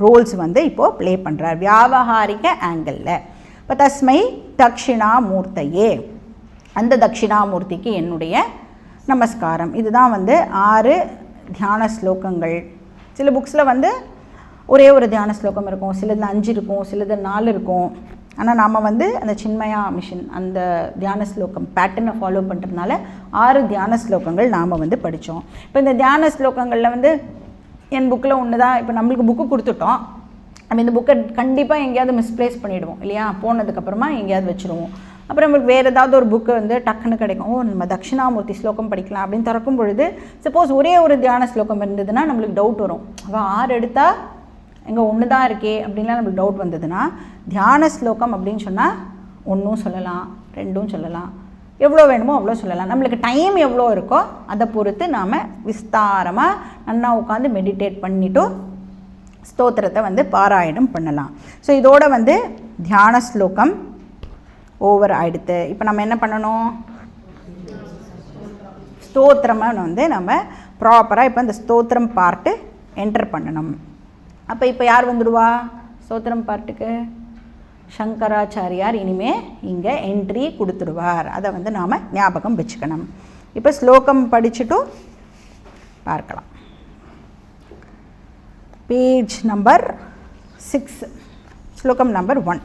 ரோல்ஸ் வந்து இப்போது ப்ளே பண்ணுறார் வியாவஹாரிக ஆங்கிளில். இப்போ தஸ்மை தட்சிணாமூர்த்தையே, அந்த தட்சிணாமூர்த்திக்கு என்னுடைய நமஸ்காரம். இதுதான் வந்து 6 தியான ஸ்லோகங்கள். சில புக்ஸில் வந்து ஒரே ஒரு தியான ஸ்லோகம் இருக்கும், சிலது 5 இருக்கும், சிலது 4 இருக்கும். ஆனால் நாம் வந்து அந்த சின்மயா மிஷன் அந்த தியான ஸ்லோகம் பேட்டர்னை ஃபாலோ பண்ணுறதுனால 6 தியான ஸ்லோகங்கள் நாம் வந்து படித்தோம். இப்போ இந்த தியான ஸ்லோகங்களில் வந்து என் புக்கில் ஒன்று தான். இப்போ நம்மளுக்கு புக்கு கொடுத்துட்டோம், நம்ம இந்த புக்கை கண்டிப்பாக எங்கேயாவது மிஸ்ப்ளேஸ் பண்ணிவிடுவோம் இல்லையா? போனதுக்கப்புறமா எங்கேயாவது வச்சுருவோம். அப்புறம் நம்மளுக்கு வேறு ஏதாவது ஒரு புக்கு வந்து டக்குன்னு கிடைக்கும், நம்ம தட்சிணாமூர்த்தி ஸ்லோகம் படிக்கலாம் அப்படின்னு திறக்கும் பொழுது சப்போஸ் ஒரே ஒரு தியான ஸ்லோகம் இருந்ததுன்னா நம்மளுக்கு டவுட் வரும். அவள் 6 எடுத்தால் எங்கே ஒன்று தான் இருக்கே அப்படின்லாம் நம்மளுக்கு டவுட் வந்ததுன்னா, தியான ஸ்லோகம் அப்படின்னு சொன்னால் 1 சொல்லலாம், 2 சொல்லலாம், எவ்வளோ வேணுமோ அவ்வளோ சொல்லலாம். நம்மளுக்கு டைம் எவ்வளோ இருக்கோ அதை பொறுத்து நாம் விஸ்தாரமாக நல்லா உட்காந்து மெடிடேட் பண்ணிவிட்டு ஸ்தோத்திரத்தை வந்து பாராயணம் பண்ணலாம். ஸோ இதோட வந்து தியான ஸ்லோகம் ஓவர் ஆகிடுது. இப்போ நம்ம என்ன பண்ணணும்? ஸ்தோத்திரமாக வந்து நம்ம ப்ராப்பராக இப்போ இந்த ஸ்தோத்திரம் பார்ட்டு என்டர் பண்ணணும். அப்போ இப்போ யார் வந்துடுவா ஸ்தோத்திரம் பார்ட்டுக்கு? சங்கராச்சாரியார் இனிமே இங்கே என்ட்ரி கொடுத்துடுவார். அதை வந்து நாம் ஞாபகம் வச்சுக்கணும். இப்போ ஸ்லோகம் படிச்சுட்டு பார்க்கலாம். பேஜ் நம்பர் 6, ஸ்லோகம் நம்பர் 1.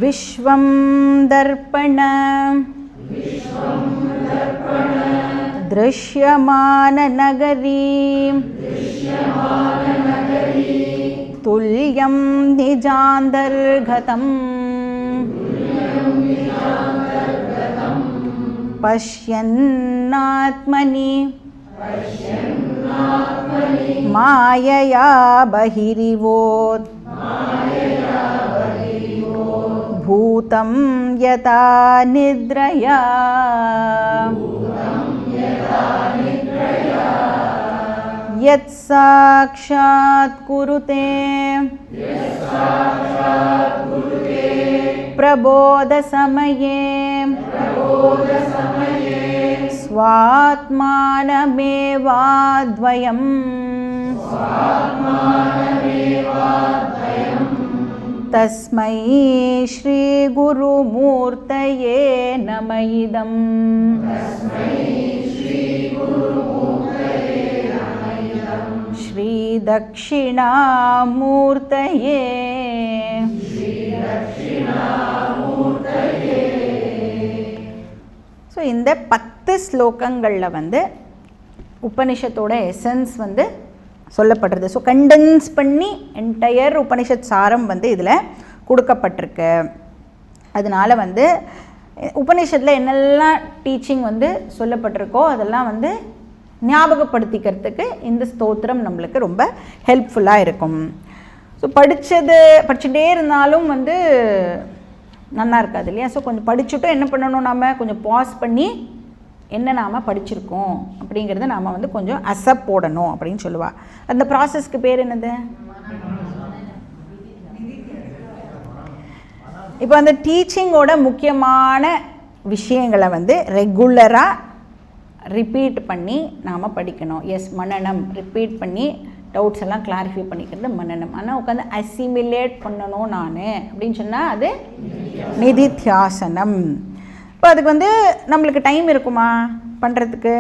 விஸ்வம் தர்ப்பண திருஷ்யமான நகரி துல்யம் நிஜாந்தர்கதம் பஷ்யன்னாத்மனி மாயயா பஹிரிவோத் பூதம் யதா நித்ரயா யத் சாக்ஷாத் குருதே பிரபோத சமயே ஸ்வாத்மானமேவாத்வயம் தஸ்மை ஸ்ரீ குருமூர்த்தயே நம இதம். ஸ்ரீ தக்ஷிணாமூர்த்தயே. ஸோ இந்த 10 ஸ்லோகங்களில் வந்து உபனிஷத்தோட எசன்ஸ் வந்து சொல்லப்படுறது. ஸோ கண்டென்ஸ் பண்ணி என்டையர் உபனிஷத் சாரம் வந்து இதில் கொடுக்கப்பட்டிருக்கு. அதனால் வந்து உபனிஷத்தில் என்னெல்லாம் டீச்சிங் வந்து சொல்லப்பட்டிருக்கோ அதெல்லாம் வந்து ஞாபகப்படுத்திக்கிறதுக்கு இந்த ஸ்தோத்திரம் நம்மளுக்கு ரொம்ப ஹெல்ப்ஃபுல்லாக இருக்கும். ஸோ படிச்சுட்டே இருந்தாலும் வந்து நல்லா இருக்காது இல்லையா? ஸோ கொஞ்சம் படிச்சுட்டும் என்ன பண்ணணும், நாம் கொஞ்சம் பாஸ் பண்ணி என்ன நாம் படிச்சிருக்கோம் அப்படிங்கிறத நாம் வந்து கொஞ்சம் அசப் போடணும் அப்படின்னு சொல்லுவாள். அந்த ப்ராசஸ்க்கு பேர் என்னது? இப்போ அந்த டீச்சிங்கோட முக்கியமான விஷயங்களை வந்து ரெகுலராக ரிப்பீட் பண்ணி நாம் படிக்கணும். எஸ், மனனம் ரிப்பீட் பண்ணி டவுட்ஸ் எல்லாம் கிளாரிஃபை பண்ணிக்கிறது மனனம். ஆனால் உட்காந்து அசிமிலேட் பண்ணணும் நான் அப்படின்னு சொன்னால் அது நிதித்தியாசனம். இப்போ அதுக்கு வந்து நம்மளுக்கு டைம் இருக்குமா பண்ணுறதுக்கு?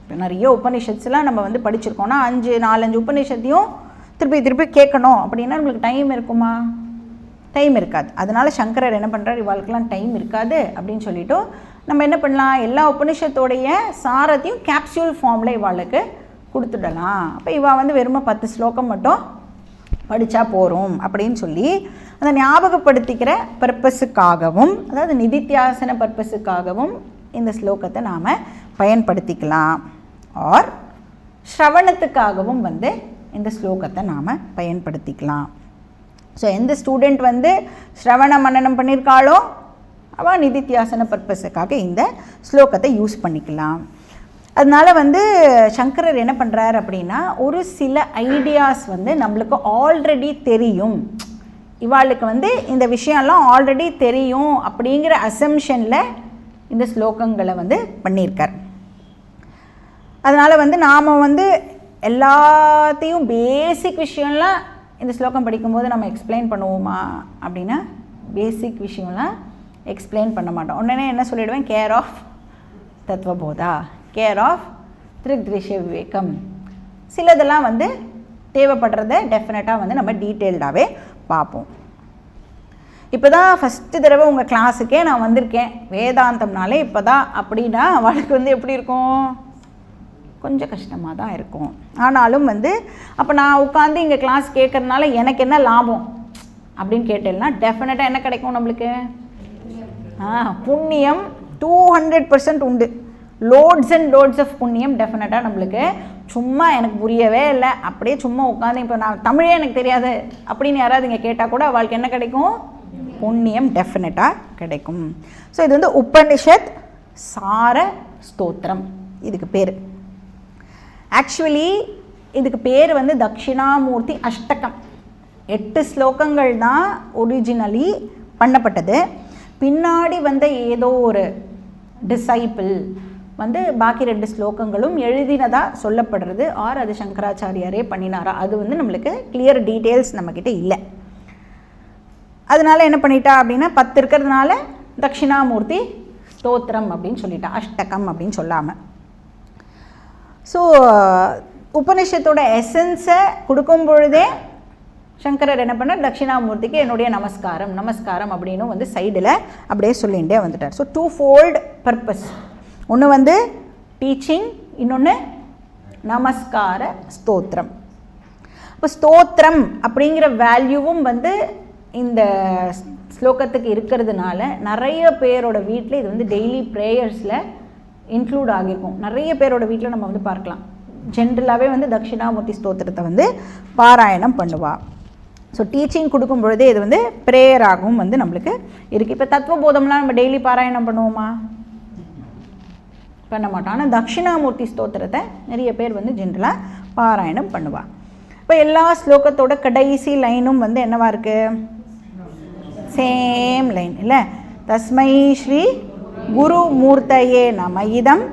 இப்போ நிறைய உபநிஷத்துலாம் நம்ம வந்து படிச்சிருக்கோம்னா 4-5 உபநிஷத்தையும் திருப்பி கேட்கணும் அப்படின்னா நம்மளுக்கு டைம் இருக்குமா? டைம் இருக்காது. அதனால் சங்கரர் என்ன பண்ணுறார், இவாளுக்கெல்லாம் டைம் இருக்காது அப்படின்னு சொல்லிவிட்டு நம்ம என்ன பண்ணலாம், எல்லா உபனிஷத்தோடைய சாரத்தையும் கேப்சியூல் ஃபார்மில் இவாளுக்கு கொடுத்துடலாம். அப்போ இவள் வந்து வெறும் 10 ஸ்லோகம் மட்டும் படித்தா போகிறோம் அப்படின்னு சொல்லி அதை ஞாபகப்படுத்திக்கிற பர்பஸுக்காகவும், அதாவது நிதித்தியாசன பர்பஸுக்காகவும் இந்த ஸ்லோகத்தை நாம் பயன்படுத்திக்கலாம். ஆர் ஸ்ரவணத்துக்காகவும் வந்து இந்த ஸ்லோகத்தை நாம் பயன்படுத்திக்கலாம். ஸோ எந்த ஸ்டூடெண்ட் வந்து ஸ்ரவண மனனம் பண்ணியிருக்காளோ அவள் நிதித்தியாசன பர்பஸுக்காக இந்த ஸ்லோகத்தை யூஸ் பண்ணிக்கலாம். அதனால் வந்து சங்கரர் என்ன பண்ணுறார் அப்படின்னா, ஒரு சில ஐடியாஸ் வந்து நம்மளுக்கு ஆல்ரெடி தெரியும், இவாளுக்கு வந்து இந்த விஷயம்லாம் ஆல்ரெடி தெரியும் அப்படிங்கிற அசம்ஷனில் இந்த ஸ்லோகங்களை வந்து பண்ணியிருக்கார். அதனால் வந்து நாம் வந்து எல்லாத்தையும் பேசிக் விஷயம்லாம் இந்த ஸ்லோகம் படிக்கும்போது நம்ம எக்ஸ்பிளைன் பண்ணுவோமா அப்படின்னா பேசிக் விஷயம்லாம் எக்ஸ்பிளைன் பண்ண மாட்டோம். உடனே என்ன சொல்லிவிடுவேன், கேர் ஆஃப் தத்வபோதா, கேர் ஆஃப் திருக்திருஷ்ய விவேகம், சிலதெல்லாம் வந்து தேவைப்படுறத டெஃபினட்டாக வந்து நம்ம டீட்டெயில்டாகவே பார்ப்போம். இப்போ தான் ஃபஸ்ட்டு தடவை உங்கள் கிளாஸுக்கே நான் வந்திருக்கேன், வேதாந்தம்னாலே இப்போ தான் அப்படின்னா அவளுக்கு வந்து எப்படி இருக்கும், கொஞ்சம் கஷ்டமாக தான் இருக்கும். ஆனாலும் வந்து அப்போ நான் உட்காந்து இங்கே கிளாஸ் கேட்குறதுனால எனக்கு என்ன லாபம் அப்படின்னு கேட்டேன்னா டெஃபினட்டாக என்ன கிடைக்கும் நம்மளுக்கு, புண்ணியம் 200% உண்டு. லோட்ஸ் அண்ட் லோட்ஸ் ஆஃப் புண்ணியம் டெஃபினட்டாக நம்மளுக்கு. சும்மா எனக்கு புரியவே இல்லை, அப்படியே சும்மா உட்காந்து இப்போ நான் தமிழே எனக்கு தெரியாது அப்படின்னு யாராவது இங்கே கேட்டால் கூட அவளுக்கு என்ன கிடைக்கும், புண்ணியம் டெஃபினட்டாக கிடைக்கும். ஸோ இது வந்து உபனிஷத் சார ஸ்தோத்திரம் இதுக்கு பேர். ஆக்சுவலி இதுக்கு பேர் வந்து தட்சிணாமூர்த்தி அஷ்டகம். 8 ஸ்லோகங்கள் தான் ஒரிஜினலி பண்ணப்பட்டது. பின்னாடி வந்த ஏதோ ஒரு டிசைபிள் வந்து பாக்கி 2 ஸ்லோகங்களும் எழுதினதாக சொல்லப்படுறது. ஆர் அது சங்கராச்சாரியாரே பண்ணினாரா, அது வந்து நம்மளுக்கு கிளியர் டீட்டெயில்ஸ் நம்மக்கிட்ட இல்லை. அதனால் என்ன பண்ணிட்டா அப்படின்னா 10 இருக்கிறதுனால தட்சிணாமூர்த்தி ஸ்தோத்திரம் அப்படின்னு சொல்லிட்டா, அஷ்டகம் அப்படின்னு சொல்லாமல். ஸோ உபனிஷத்தோட எசன்ஸை கொடுக்கும் பொழுதே சங்கரர் என்ன பண்ணார், தட்சிணாமூர்த்திக்கு என்னுடைய நமஸ்காரம் நமஸ்காரம் அப்படின்னு வந்து சைடில் அப்படியே சொல்லிகிட்டே வந்துட்டார். So 2-fold purpose. ஒன்று வந்து டீச்சிங், இன்னொன்று நமஸ்கார ஸ்தோத்திரம். இப்போ ஸ்தோத்திரம் அப்படிங்கிற வேல்யூவும் வந்து இந்த ஸ்லோகத்துக்கு இருக்கிறதுனால நிறைய பேரோட வீட்டில் இது வந்து டெய்லி ப்ரேயர்ஸில் இன்க்ளூட் ஆகியிருக்கும். நிறைய பேரோட வீட்டில் நம்ம வந்து பார்க்கலாம், ஜென்ரலாகவே வந்து தட்சிணாமூர்த்தி ஸ்தோத்திரத்தை வந்து பாராயணம் பண்ணுவாள். ஸோ டீச்சிங் கொடுக்கும் பொழுதே இது வந்து ப்ரேயராகவும் வந்து நம்மளுக்கு இருக்குது. இப்போ தத்துவபோதம்லாம் நம்ம டெய்லி பாராயணம் பண்ணுவோமா, பண்ண மாட்டோம். ஆனால் தட்சிணாமூர்த்தி ஸ்தோத்திரத்தை நிறைய பேர் வந்து ஜென்ரலாக பாராயணம் பண்ணுவாள். இப்போ எல்லா ஸ்லோகத்தோட கடைசி லைனும் வந்து என்னவா இருக்குது, சேம் லைன் இல்லை, தஸ்மை ஸ்ரீ குரு மூர்த்தையே நம இதம்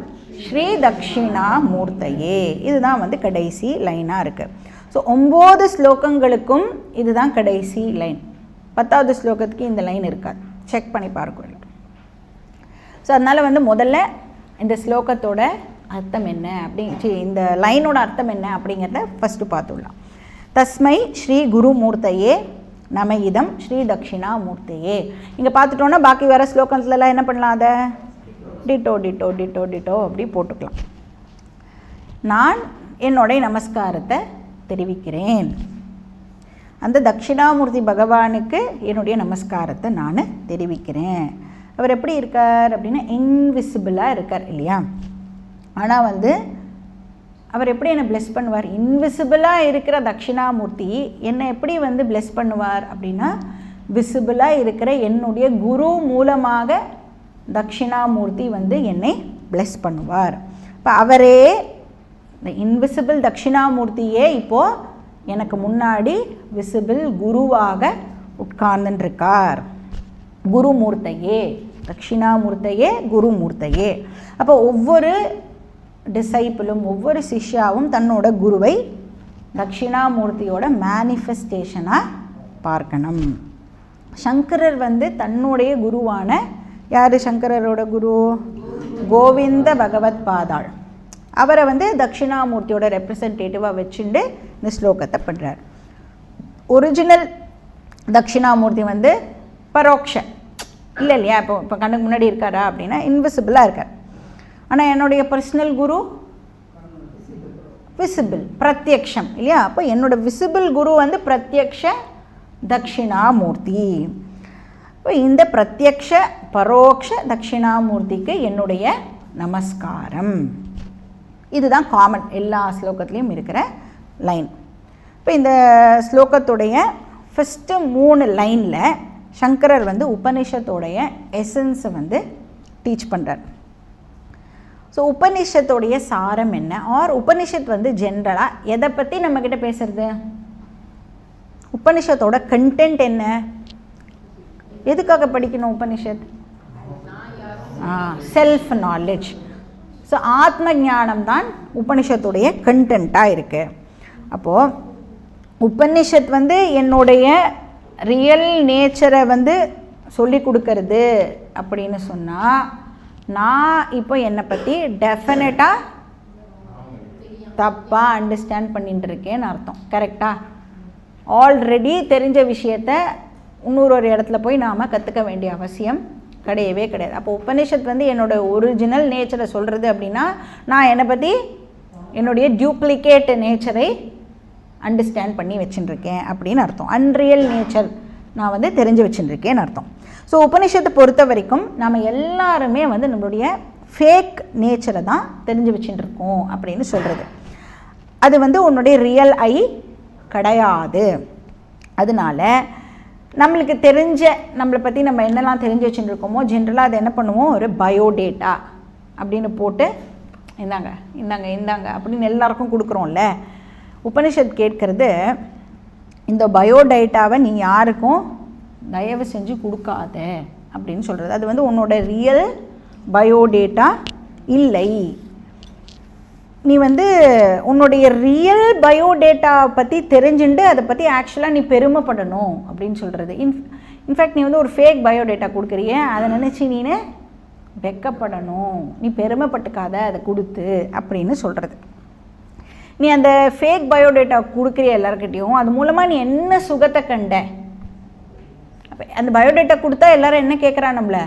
ஸ்ரீ தட்சிணா மூர்த்தையே, இதுதான் வந்து கடைசி லைனாக இருக்குது. ஸோ 9 ஸ்லோகங்களுக்கும் இதுதான் கடைசி லைன். 10வது ஸ்லோகத்துக்கு இந்த லைன் இருக்காது, செக் பண்ணி பார்க்கணும். ஸோ அதனால் வந்து முதல்ல இந்த ஸ்லோகத்தோட அர்த்தம் என்ன இந்த லைனோட அர்த்தம் என்ன அப்படிங்கிறத ஃபஸ்ட்டு பார்த்துடலாம். தஸ்மை ஸ்ரீ குரு மூர்த்தையே நம இதம் ஸ்ரீ தட்சிணா மூர்த்தையே. இங்கே பார்த்துட்டோன்னா பாக்கி வர ஸ்லோகத்துலலாம் என்ன பண்ணலாம், அதை டிட்டோ டிட்டோ டிட்டோ டிட்டோ அப்படி போட்டுக்கலாம். நான் என்னுடைய நமஸ்காரத்தை தெரிவிக்கிறேன், அந்த தட்சிணாமூர்த்தி பகவானுக்கு என்னுடைய நமஸ்காரத்தை நான் தெரிவிக்கிறேன். அவர் எப்படி இருக்கார் அப்படின்னா இன்விசிபிளாக இருக்கார் இல்லையா. ஆனால் வந்து அவர் எப்படி என்னை பிளெஸ் பண்ணுவார், இன்விசிபிளாக இருக்கிற தட்சிணாமூர்த்தி என்னை எப்படி வந்து பிளெஸ் பண்ணுவார் அப்படின்னா விசிபிளாக இருக்கிற என்னுடைய குரு மூலமாக தட்சிணாமூர்த்தி வந்து என்னை பிளெஸ் பண்ணுவார். இப்போ அவரே இந்த இன்விசிபிள் தட்சிணாமூர்த்தியே இப்போது எனக்கு முன்னாடி விசிபிள் குருவாக உட்கார்ந்துருக்கார். குருமூர்த்தையே, தட்சிணாமூர்த்தையே குருமூர்த்தையே. அப்போ ஒவ்வொரு டிசைப்பிளும் ஒவ்வொரு சிஷ்யாவும் தன்னோட குருவை தட்சிணாமூர்த்தியோட மேனிஃபெஸ்டேஷனாக பார்க்கணும். சங்கரர் வந்து தன்னுடைய குருவான, யார் சங்கரரோட குரு, கோவிந்த பகவத் பாதாள், அவரை வந்து தட்சிணாமூர்த்தியோட ரெப்ரசன்டேட்டிவாக வச்சுட்டு இந்த ஸ்லோகத்தை பண்ணுறார். ஒரிஜினல் தட்சிணாமூர்த்தி வந்து பரோக்ஷ இல்லை இல்லையா, இப்போ கண்ணுக்கு முன்னாடி இருக்காரா அப்படின்னா இன்விசிபிளாக இருக்கார். ஆனால் என்னுடைய பர்சனல் குரு விசிபிள், பிரத்யக்ஷம் இல்லையா. அப்போ என்னோட விசிபிள் குரு வந்து பிரத்யக்ஷ தட்சிணாமூர்த்தி. இப்போ இந்த பிரத்யக்ஷ பரோக்ஷ தட்சிணாமூர்த்திக்கு என்னுடைய நமஸ்காரம். இதுதான் காமன் எல்லா ஸ்லோகத்துலேயும் இருக்கிற லைன். இப்போ இந்த ஸ்லோகத்துடைய ஃபஸ்ட்டு 3 லைனில் சங்கரர் வந்து உபனிஷத்தோடைய எசன்ஸை வந்து டீச் பண்ணுறார். ஸோ உபனிஷத்தோடைய சாரம் என்ன, ஆர் உபனிஷத் வந்து ஜென்ரலாக எதை பற்றி நம்மக்கிட்ட பேசுறது, உபனிஷத்தோட கண்டென்ட் என்ன, எதுக்காக படிக்கணும் உபனிஷத்? Self knowledge. ஸோ ஆத்ம ஞானம் தான் உபனிஷத்துடைய கண்டென்ட்டாக இருக்குது. அப்போது உபனிஷத் வந்து என்னுடைய ரியல் நேச்சரை வந்து சொல்லி கொடுக்கறது அப்படின்னு சொன்னால், நான் இப்போ என்னை பற்றி டெஃபினட்டாக தப்பாக அண்டர்ஸ்டாண்ட் பண்ணிட்டு இருக்கேன்னு அர்த்தம். கரெக்டாக? ஆல்ரெடி தெரிஞ்ச விஷயத்த இன்னொரு இடத்துல போய் நாம் கற்றுக்க வேண்டிய அவசியம் கிடையவே கிடையாது. அப்போ உபனிஷத் வந்து என்னோடய ஒரிஜினல் நேச்சரை சொல்கிறது அப்படின்னா, நான் என்னை பற்றி என்னுடைய டியூப்ளிகேட் நேச்சரை அண்டர்ஸ்டாண்ட் பண்ணி வச்சுட்டுருக்கேன் அப்படின்னு அர்த்தம். அன்ரியல் நேச்சர் நான் வந்து தெரிஞ்சு வச்சுட்டுருக்கேன்னு அர்த்தம். ஸோ உபனிஷத்தை பொறுத்த வரைக்கும் நம்ம எல்லாருமே வந்து நம்மளுடைய ஃபேக் நேச்சரை தான் தெரிஞ்சு வச்சுட்டுருக்கோம் அப்படின்னு சொல்கிறது. அது வந்து உன்னுடைய ரியல் ஐ கிடையாது. அதனால நம்மளுக்கு தெரிஞ்ச நம்மளை பற்றி நம்ம என்னெல்லாம் தெரிஞ்சு வச்சுட்டுருக்கோமோ ஜென்ரலாக அதை என்ன பண்ணுவோம், ஒரு பயோடேட்டா அப்படின்னு போட்டு இந்தாங்க இந்தாங்க இந்தாங்க அப்படின்னு எல்லாருக்கும் கொடுக்குறோம்ல. உபனிஷத் கேட்கறது, இந்த பயோடேட்டாவை நீ யாருக்கும் தயவு செஞ்சு கொடுக்காத அப்படின்னு சொல்கிறது. அது வந்து உன்னோட ரியல் பயோடேட்டா இல்லை. நீ வந்து உன்னுடைய ரியல் பயோடேட்டாவை பற்றி தெரிஞ்சுட்டு அதை பற்றி ஆக்சுவலாக நீ பெருமைப்படணும் அப்படின்னு சொல்கிறது. இன்ஃபேக்ட் நீ வந்து ஒரு ஃபேக் பயோடேட்டா கொடுக்குறிய, அதை நினச்சி நீனு வெக்கப்படணும், நீ பெருமைப்பட்டுக்காத அதை கொடுத்து அப்படின்னு சொல்கிறது. நீ அந்த ஃபேக் பயோடேட்டா கொடுக்குறிய எல்லாருக்கிட்டையும், அது மூலமாக நீ என்ன சுகத்தை கண்ட? அப்போ அந்த பயோடேட்டா கொடுத்தா எல்லோரும் என்ன கேட்குறா நம்மளை,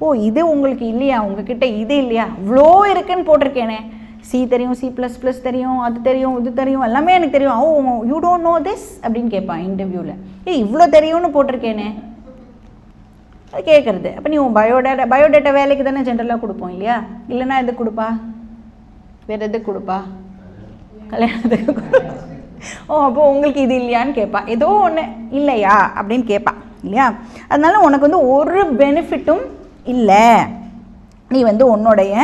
ஓ இது உங்களுக்கு இல்லையா, உங்ககிட்ட இது இல்லையா, இவ்வளோ இருக்குன்னு போட்டிருக்கேனே, சி தெரியும், C++ தெரியும், அது தெரியும், இது தெரியும், எல்லாமே எனக்கு தெரியும், ஓ யூ டோன்ட் நோ திஸ் அப்படின்னு கேட்பான் இன்டர்வியூவில். இவ்வளோ தெரியும்னு போட்டிருக்கேனே அது கேட்குறது. அப்போ நீ உன் பயோடேட்டா வேலைக்கு தானே ஜென்ரலாக கொடுப்போம் இல்லையா, இல்லைன்னா எதுக்கு கொடுப்பா, வேறு எதுக்கு கொடுப்பா, கல்யாணத்துக்கு. ஓ அப்போ உங்களுக்கு இது இல்லையான்னு கேட்பா, ஏதோ ஒன்று இல்லையா அப்படின்னு கேட்பா இல்லையா. அதனால உனக்கு வந்து ஒரு பெனிஃபிட்டும் இல்லை. நீ வந்து உன்னுடைய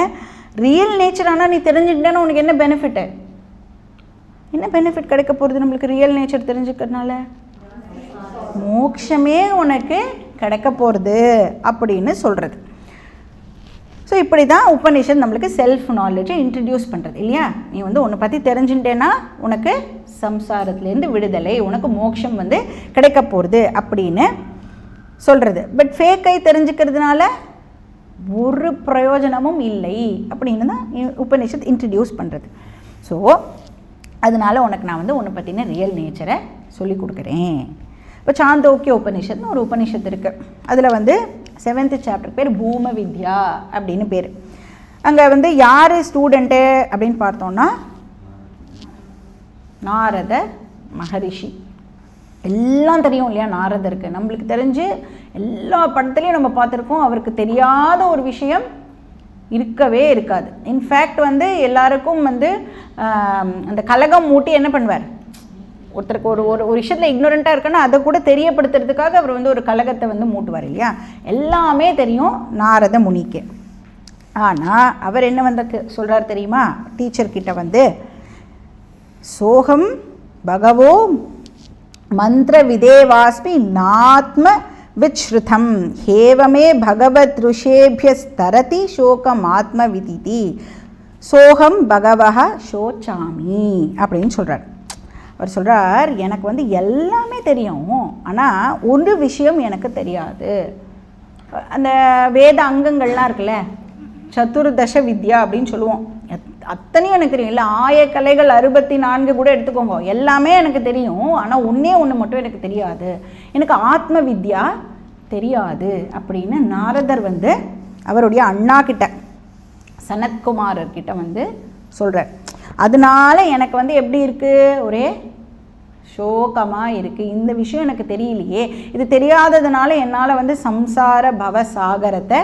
ரியல் நேச்சர் ஆனால் நீ தெரிஞ்சுக்கிட்டேன்னா உனக்கு என்ன பெனிஃபிட்டு, என்ன பெனிஃபிட் கிடைக்க போகிறது நம்மளுக்கு ரியல் நேச்சர் தெரிஞ்சுக்கிறதுனால? மோட்சமே உனக்கு கிடைக்க போகிறது அப்படின்னு சொல்கிறது. ஸோ இப்படி தான் உபநிஷத் நம்மளுக்கு செல்ஃப் நாலேஜை இன்ட்ரடியூஸ் பண்ணுறது இல்லையா. நீ வந்து உன்னை பற்றி தெரிஞ்சுட்டேன்னா உனக்கு சம்சாரத்துலேருந்து விடுதலை, உனக்கு மோட்சம் வந்து கிடைக்க போகிறது அப்படின்னு சொல்கிறது. பட் ஃபேக்கை தெரிஞ்சுக்கிறதுனால ஒரு பிரயோஜனமும் இல்லை அப்படின்னு தான் உபநிஷத் இன்ட்ரடியூஸ் பண்ணுறது. ஸோ அதனால் உனக்கு நான் வந்து உன்னை பற்றின ரியல் நேச்சரை சொல்லி கொடுக்குறேன். இப்போ சாந்தோக்கிய உபனிஷத்னு ஒரு உபனிஷத்து இருக்குது. அதில் வந்து 7th சாப்டர் பேர் பூம வித்யா அப்படின்னு பேர். அங்கே வந்து யார் ஸ்டூடெண்ட்டு அப்படின்னு பார்த்தோன்னா நாரத மகரிஷி. எல்லாம் தெரியும் இல்லையா நாரதருக்கு, நம்மளுக்கு தெரிஞ்சு எல்லா படத்துலையும் நம்ம பார்த்துருக்கோம். அவருக்கு தெரியாத ஒரு விஷயம் இருக்கவே இருக்காது. இன்ஃபேக்ட் வந்து எல்லாருக்கும் வந்து அந்த கலகம் மூட்டி என்ன பண்ணுவார், ஒருத்தருக்கு ஒரு ஒரு விஷயத்தில் இக்னோரண்ட்டாக இருக்குன்னா அதை கூட தெரியப்படுத்துறதுக்காக அவர் வந்து ஒரு கலகத்தை வந்து மூட்டுவார் இல்லையா. எல்லாமே தெரியும் நாரத முனிக்கு. ஆனால் அவர் என்ன வந்து சொல்கிறார் தெரியுமா, டீச்சர்கிட்ட வந்து சோகம் பகவோ மந்திர விதேவாஸ்மி நாத்ம விச்ருதம் ஹேவமே பகவத் ருஷேபியஸ்தரதி சோகம் ஆத்ம விதிதி சோகம் பகவஹ சோச்சாமி அப்படின்னு சொல்கிறார். அவர் சொல்கிறார், எனக்கு வந்து எல்லாமே தெரியும், ஆனால் ஒரு விஷயம் எனக்கு தெரியாது. அந்த வேத அங்கங்கள்லாம் இருக்குல்ல, சதுர்தச வித்யா அப்படின்னு சொல்லுவோம். அத்தனையும் எனக்கு தெரியும். இல்லை ஆயக்கலைகள் 64 கூட எடுத்துக்கோங்க, எல்லாமே எனக்கு தெரியும். ஆனால் ஒன்றே ஒன்று மட்டும் எனக்கு தெரியாது, எனக்கு ஆத்ம வித்யா தெரியாது அப்படின்னு நாரதர் வந்து அவருடைய அண்ணா கிட்ட, சனத்குமாரர்கிட்ட வந்து சொல்கிறார். அதனால எனக்கு வந்து எப்படி இருக்குது, ஒரே சோகமாக இருக்குது. இந்த விஷயம் எனக்கு தெரியலையே, இது தெரியாததுனால என்னால் வந்து சம்சார பவசாகரத்தை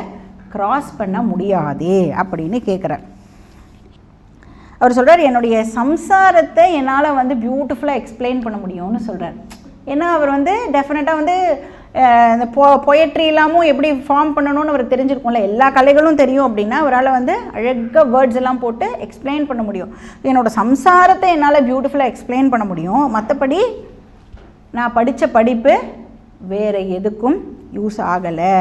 கிராஸ் பண்ண முடியாதே அப்படின்னு கேட்குறார். அவர் சொல்கிறார், என்னுடைய சம்சாரத்தை என்னால் வந்து பியூட்டிஃபுல்லாக எக்ஸ்பிளைன் பண்ண முடியும்னு சொல்கிறார். ஏன்னா அவர் வந்து டெஃபினட்டாக வந்து இந்த பொயட்ரி இல்லாமல் எப்படி ஃபார்ம் பண்ணணும்னு அவர் தெரிஞ்சிருக்கும்ல, எல்லா கலைகளும் தெரியும் அப்படின்னா அவரால் வந்து அழகாக வேர்ட்ஸ் எல்லாம் போட்டு எக்ஸ்பிளைன் பண்ண முடியும். என்னோடய சம்சாரத்தை என்னால் பியூட்டிஃபுல்லாக எக்ஸ்பிளைன் பண்ண முடியும், மற்றபடி நான் படித்த படிப்பு வேறு எதுக்கும் யூஸ் ஆகலை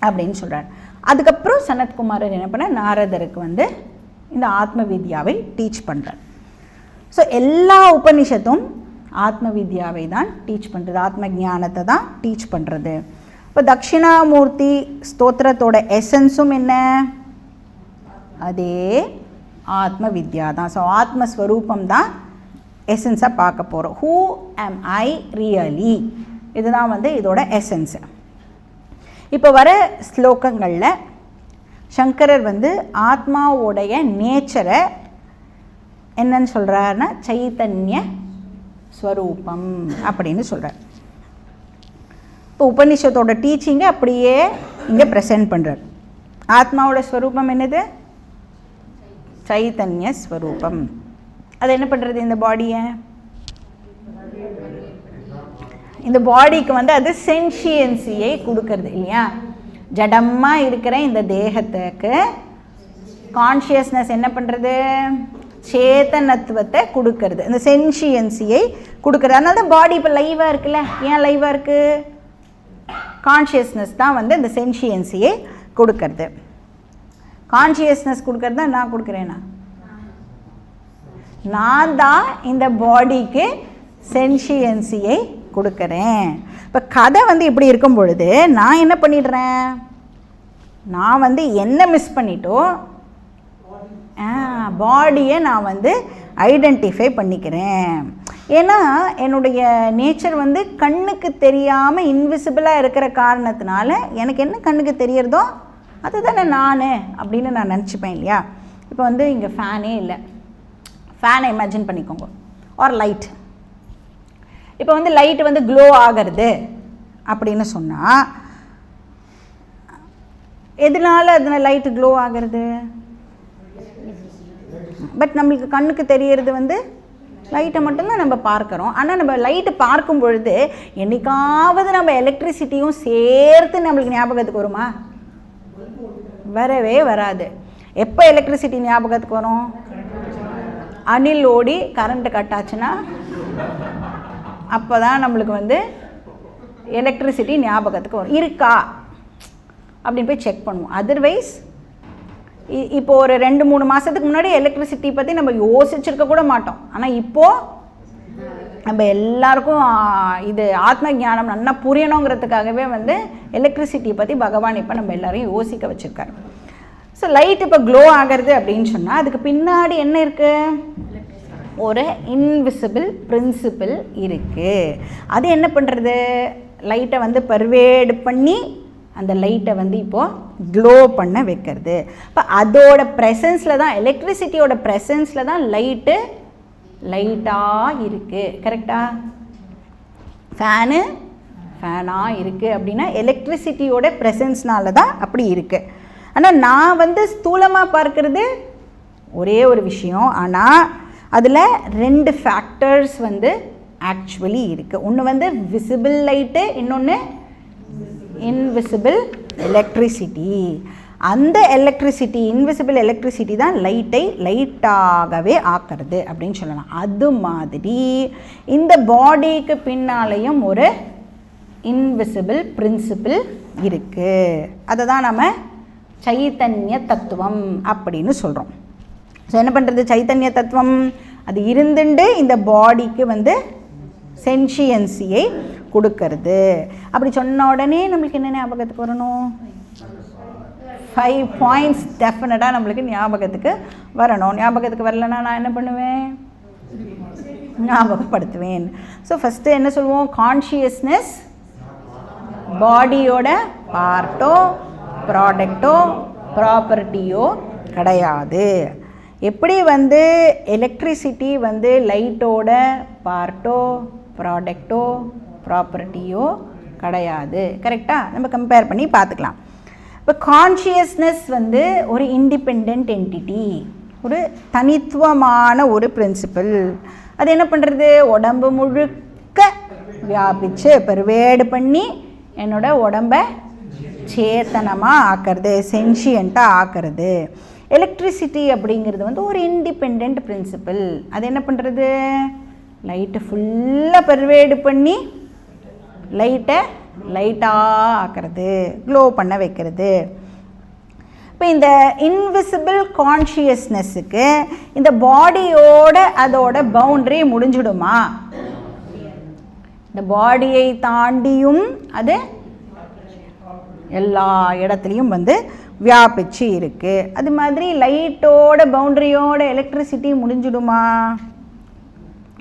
அப்படின்னு சொல்கிறார். அதுக்கப்புறம் சனத்குமாரர் என்ன பண்ண, நாரதருக்கு வந்து இந்த ஆத்ம வித்யாவை டீச் பண்ணுறார். ஸோ எல்லா உபனிஷத்தும் ஆத்ம வித்யாவை தான் டீச் பண்ணுறது, ஆத்ம ஞானத்தை தான் டீச் பண்ணுறது. இப்போ தட்சிணாமூர்த்தி ஸ்தோத்திரத்தோட எசன்ஸும் என்ன, அதே ஆத்ம வித்யா தான். ஸோ ஆத்மஸ்வரூபம் தான் எசன்ஸாக பார்க்க போகிறோம். ஹூ ஆம் ஐ ரியலி, இதுதான் வந்து இதோட எசன்ஸு. இப்போ வர ஸ்லோகங்களில் சங்கரர் வந்து ஆத்மாவோடைய நேச்சரை என்னன்னு சொல்கிறாருன்னா சைத்தன்ய ஸ்வரூபம் அப்படின்னு சொல்கிறார். இப்போ உபனிஷத்தோட டீச்சிங்கை அப்படியே இங்கே ப்ரெசென்ட் பண்ணுறார். ஆத்மாவோட ஸ்வரூபம் என்னது, சைத்தன்ய ஸ்வரூபம். அது என்ன பண்ணுறது, இந்த பாடியை, இந்த பாடிக்கு வந்து அது சென்ஷியன்சியை கொடுக்கறது இல்லையா. ஜடமாக இருக்கிற இந்த தேகத்துக்கு கான்ஷியஸ்னஸ் என்ன பண்ணுறது, சேத்தனத்துவத்தை கொடுக்கறது, இந்த சென்ஷியன்சியை கொடுக்கறது. அதனால தான் பாடி இப்போ லைவாக இருக்குல்ல. ஏன் லைவாக இருக்குது, கான்ஷியஸ்னஸ் தான் வந்து இந்த சென்ஷியன்சியை கொடுக்கறது. கான்ஷியஸ்னஸ் கொடுக்கறது தான் நான் கொடுக்குறேன்னா, நான் தான் இந்த பாடிக்கு சென்ஷியன்சியை கொடுக்குறேன். இப்போ கதை வந்து இப்படி இருக்கும் பொழுது நான் என்ன பண்ணிடுறேன், நான் வந்து என்ன மிஸ் பண்ணிட்டோ பாடியை நான் வந்து ஐடென்டிஃபை பண்ணிக்கிறேன். ஏன்னா என்னுடைய நேச்சர் வந்து கண்ணுக்கு தெரியாமல் இன்விசிபிளாக இருக்கிற காரணத்தினால எனக்கு என்ன கண்ணுக்கு தெரியறதோ அதுதானே நான் அப்படின்னு நான் நினச்சிப்பேன் இல்லையா. இப்போ வந்து இங்கே ஃபேனே இல்லை, ஃபேனை இமேஜின் பண்ணிக்கோங்க, ஆர் லைட். இப்போ வந்து லைட்டு வந்து க்ளோ ஆகிறது அப்படின்னு சொன்னால் எதனால் அதில் லைட்டு க்ளோ ஆகிறது, பட் நம்மளுக்கு கண்ணுக்கு தெரியறது வந்து லைட்டை மட்டும்தான் நம்ம பார்க்குறோம். ஆனால் நம்ம லைட்டு பார்க்கும் பொழுது என்னைக்காவது நம்ம எலக்ட்ரிசிட்டியும் சேர்த்து நம்மளுக்கு ஞாபகத்துக்கு வருமா, வரவே வராது. எப்போ எலக்ட்ரிசிட்டி ஞாபகத்துக்கு வரும், அணில் ஓடி கரண்ட்டு கட் ஆச்சுன்னா அப்போ தான் நம்மளுக்கு வந்து எலக்ட்ரிசிட்டி ஞாபகத்துக்கு வரும். இருக்கா அப்படின்னு போய் செக் பண்ணுவோம். அதர்வைஸ் இப்போ ஒரு 2-3 மாதத்துக்கு முன்னாடி எலக்ட்ரிசிட்டி பற்றி நம்ம யோசிச்சிருக்க கூட மாட்டோம். ஆனால் இப்போது நம்ம எல்லாருக்கும் இது ஆத்ம ஞானம் நல்லா புரியணுங்கிறதுக்காகவே வந்து எலக்ட்ரிசிட்டியை பற்றி பகவான் இப்போ நம்ம எல்லாரையும் யோசிக்க வச்சுருக்காரு. ஸோ லைட் இப்போ க்ளோ ஆகிறது அப்படின்னு சொன்னால் அதுக்கு பின்னாடி என்ன இருக்குது, ஒரு இன்விசிபிள் பிரின்சிபிள் இருக்குது. அது என்ன பண்ணுறது, லைட்டை வந்து பர்வேடு பண்ணி அந்த லைட்டை வந்து இப்போது க்ளோ பண்ண வைக்கிறது. இப்போ அதோட ப்ரெசன்ஸில் தான், எலக்ட்ரிசிட்டியோட ப்ரெசன்ஸில் தான் லைட்டு லைட்டாக இருக்குது. கரெக்டாக, ஃபேனு ஃபேனாக இருக்குது அப்படின்னா எலக்ட்ரிசிட்டியோட ப்ரெசன்ஸ்னால தான் அப்படி இருக்குது. ஆனால் நான் வந்து ஸ்தூலமாக பார்க்குறது ஒரே ஒரு விஷயம், ஆனால் அதில் 2 ஃபேக்டர்ஸ் வந்து ஆக்சுவலி இருக்குது. ஒன்று வந்து விசிபிள் லைட்டு, இன்னொன்று இன்விசிபிள் எலக்ட்ரிசிட்டி. அந்த எலக்ட்ரிசிட்டி, இன்விசிபிள் எலக்ட்ரிசிட்டி தான் லைட்டை லைட்டாகவே ஆக்கிறது அப்படின்னு சொல்லலாம். அது மாதிரி இந்த பாடிக்கு பின்னாலேயும் ஒரு இன்விசிபிள் பிரின்சிபிள் இருக்குது. அதை தான் நம்ம சைத்தன்ய தத்துவம் அப்படின்னு சொல்கிறோம். ஸோ என்ன பண்ணுறது, சைத்தன்ய தத்துவம் அது இருந்துட்டு இந்த பாடிக்கு வந்து சென்ஷியன்சியை கொடுக்கறது. அப்படி சொன்ன உடனே நம்மளுக்கு என்ன ஞாபகத்துக்கு வரணும், 5 பாயிண்ட்ஸ் டெஃபினட்டாக நம்மளுக்கு ஞாபகத்துக்கு வரணும். ஞாபகத்துக்கு வரலன்னா நான் என்ன பண்ணுவேன்? ஞாபகப்படுத்துவேன். ஸோ ஃபஸ்ட்டு என்ன சொல்லுவோம்? கான்ஷியஸ்னஸ் பாடியோட பார்ட்டோ ப்ராடக்டோ ப்ராப்பர்ட்டியோ கிடையாது. எப்படி வந்து எலக்ட்ரிசிட்டி வந்து லைட்டோட பார்ட்டோ ப்ராடக்டோ ப்ராப்பர்ட்டியோ கிடையாது. கரெக்டாக? நம்ம கம்பேர் பண்ணி பார்த்துக்கலாம். இப்போ கான்ஷியஸ்னஸ் வந்து ஒரு இண்டிபெண்ட் என்டிட்டி, ஒரு தனித்துவமான ஒரு பிரின்சிபல். அது என்ன பண்ணுறது? உடம்பு முழுக்க வியாபிச்சு பெர்வேடு பண்ணி என்னோட உடம்பை சேத்தனமாக ஆக்கிறது, சென்ஷியண்ட்டாக ஆக்கிறது. எலக்ட்ரிசிட்டி அப்படிங்கிறது வந்து ஒரு இண்டிபெண்ட் பிரின்சிபல். அது என்ன பண்ணுறது? லைட்டை ஃபுல்லாக பெர்வேடு பண்ணி லைட்டாக ஆக்கிறது, க்ளோ பண்ண வைக்கிறது. இப்போ இந்த இன்விசிபிள் கான்ஷியஸ்னஸுக்கு இந்த பாடியோட அதோட பவுண்ட்ரி முடிஞ்சிடுமா? இந்த பாடியை தாண்டியும் அது எல்லா இடத்துலையும் வந்து வியாபிச்சு இருக்குது. அது மாதிரி லைட்டோட பவுண்ட்ரியோட எலக்ட்ரிசிட்டி முடிஞ்சிடுமா?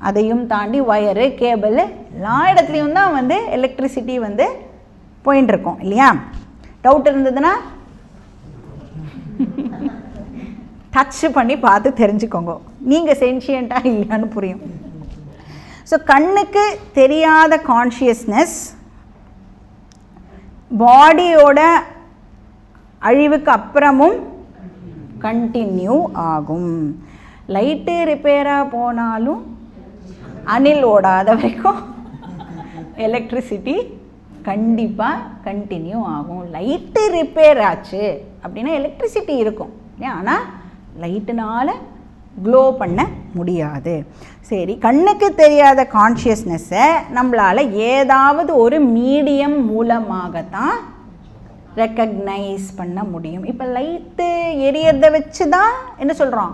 அதையும் தாண்டி ஒயரு, கேபிள் எல்லா இடத்துலையும் தான் வந்து எலக்ட்ரிசிட்டி வந்து போயின்னு இருக்கும் இல்லையா? டவுட் இருந்ததுன்னா டச் பண்ணி பார்த்து தெரிஞ்சுக்கோங்க, நீங்கள் சென்ஷியண்ட்டாக இல்லையான்னு புரியும். ஸோ கண்ணுக்கு தெரியாத கான்ஷியஸ்னஸ் பாடியோட அழிவுக்கு அப்புறமும் கண்டினியூ ஆகும். லைட்டு ரிப்பேராக போனாலும் அணில் ஓடாத வரைக்கும் எலக்ட்ரிசிட்டி கண்டிப்பாக கண்டினியூ ஆகும். லைட்டு ரிப்பேர் ஆச்சு அப்படின்னா எலக்ட்ரிசிட்டி இருக்கும் இல்லையா? ஆனால் லைட்டுனால் க்ளோ பண்ண முடியாது. சரி, கண்ணுக்கு தெரியாத கான்ஷியஸ்னஸை நம்மளால் ஏதாவது ஒரு மீடியம் மூலமாகத்தான் ரெக்கக்னைஸ் பண்ண முடியும். இப்போ லைட்டு எரியறதை வச்சு தான் என்ன சொல்கிறோம்?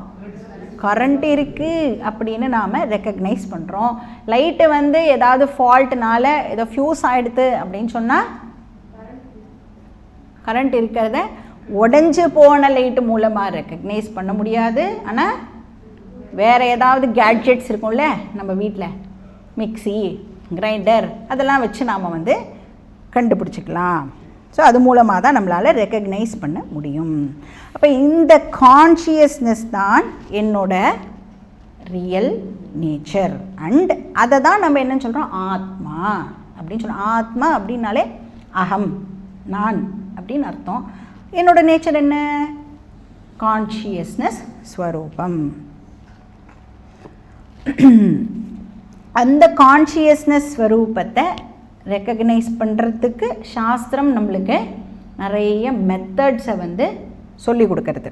கரண்ட் இருக்குது அப்படின்னு நாம் ரெக்கக்னைஸ் பண்ணுறோம். லைட்டு வந்து ஏதாவது ஃபால்ட்னால ஏதோ ஃப்யூஸ் ஆகிடுது அப்படின்னு சொன்னால் கரண்ட் இருக்கிறத உடஞ்சி போன லைட்டு மூலமாக ரெக்கக்னைஸ் பண்ண முடியாது. ஆனால் வேறு ஏதாவது கேட்ஜெட்ஸ் இருக்கும்ல நம்ம வீட்டில், மிக்சி, கிரைண்டர், அதெல்லாம் வச்சு நாம் வந்து கண்டுபிடிச்சிக்கலாம். ஸோ அது மூலமாக தான் நம்மளால் ரெக்கக்னைஸ் பண்ண முடியும். அப்போ இந்த கான்ஷியஸ்னஸ் தான் என்னோட ரியல் நேச்சர். அண்ட் அதை தான் நம்ம என்ன சொல்கிறோம்? ஆத்மா அப்படின்னு சொல்கிறோம். ஆத்மா அப்படின்னாலே அகம், நான் அப்படின்னு அர்த்தம். என்னோட நேச்சர் என்ன? கான்ஷியஸ்னஸ் ஸ்வரூபம். அந்த கான்ஷியஸ்னஸ் ஸ்வரூபத்தை ரெக்கக்னைஸ் பண்ணுறதுக்கு சாஸ்திரம் நம்மளுக்கு நிறைய மெத்தட்ஸை வந்து சொல்லி கொடுக்கறது.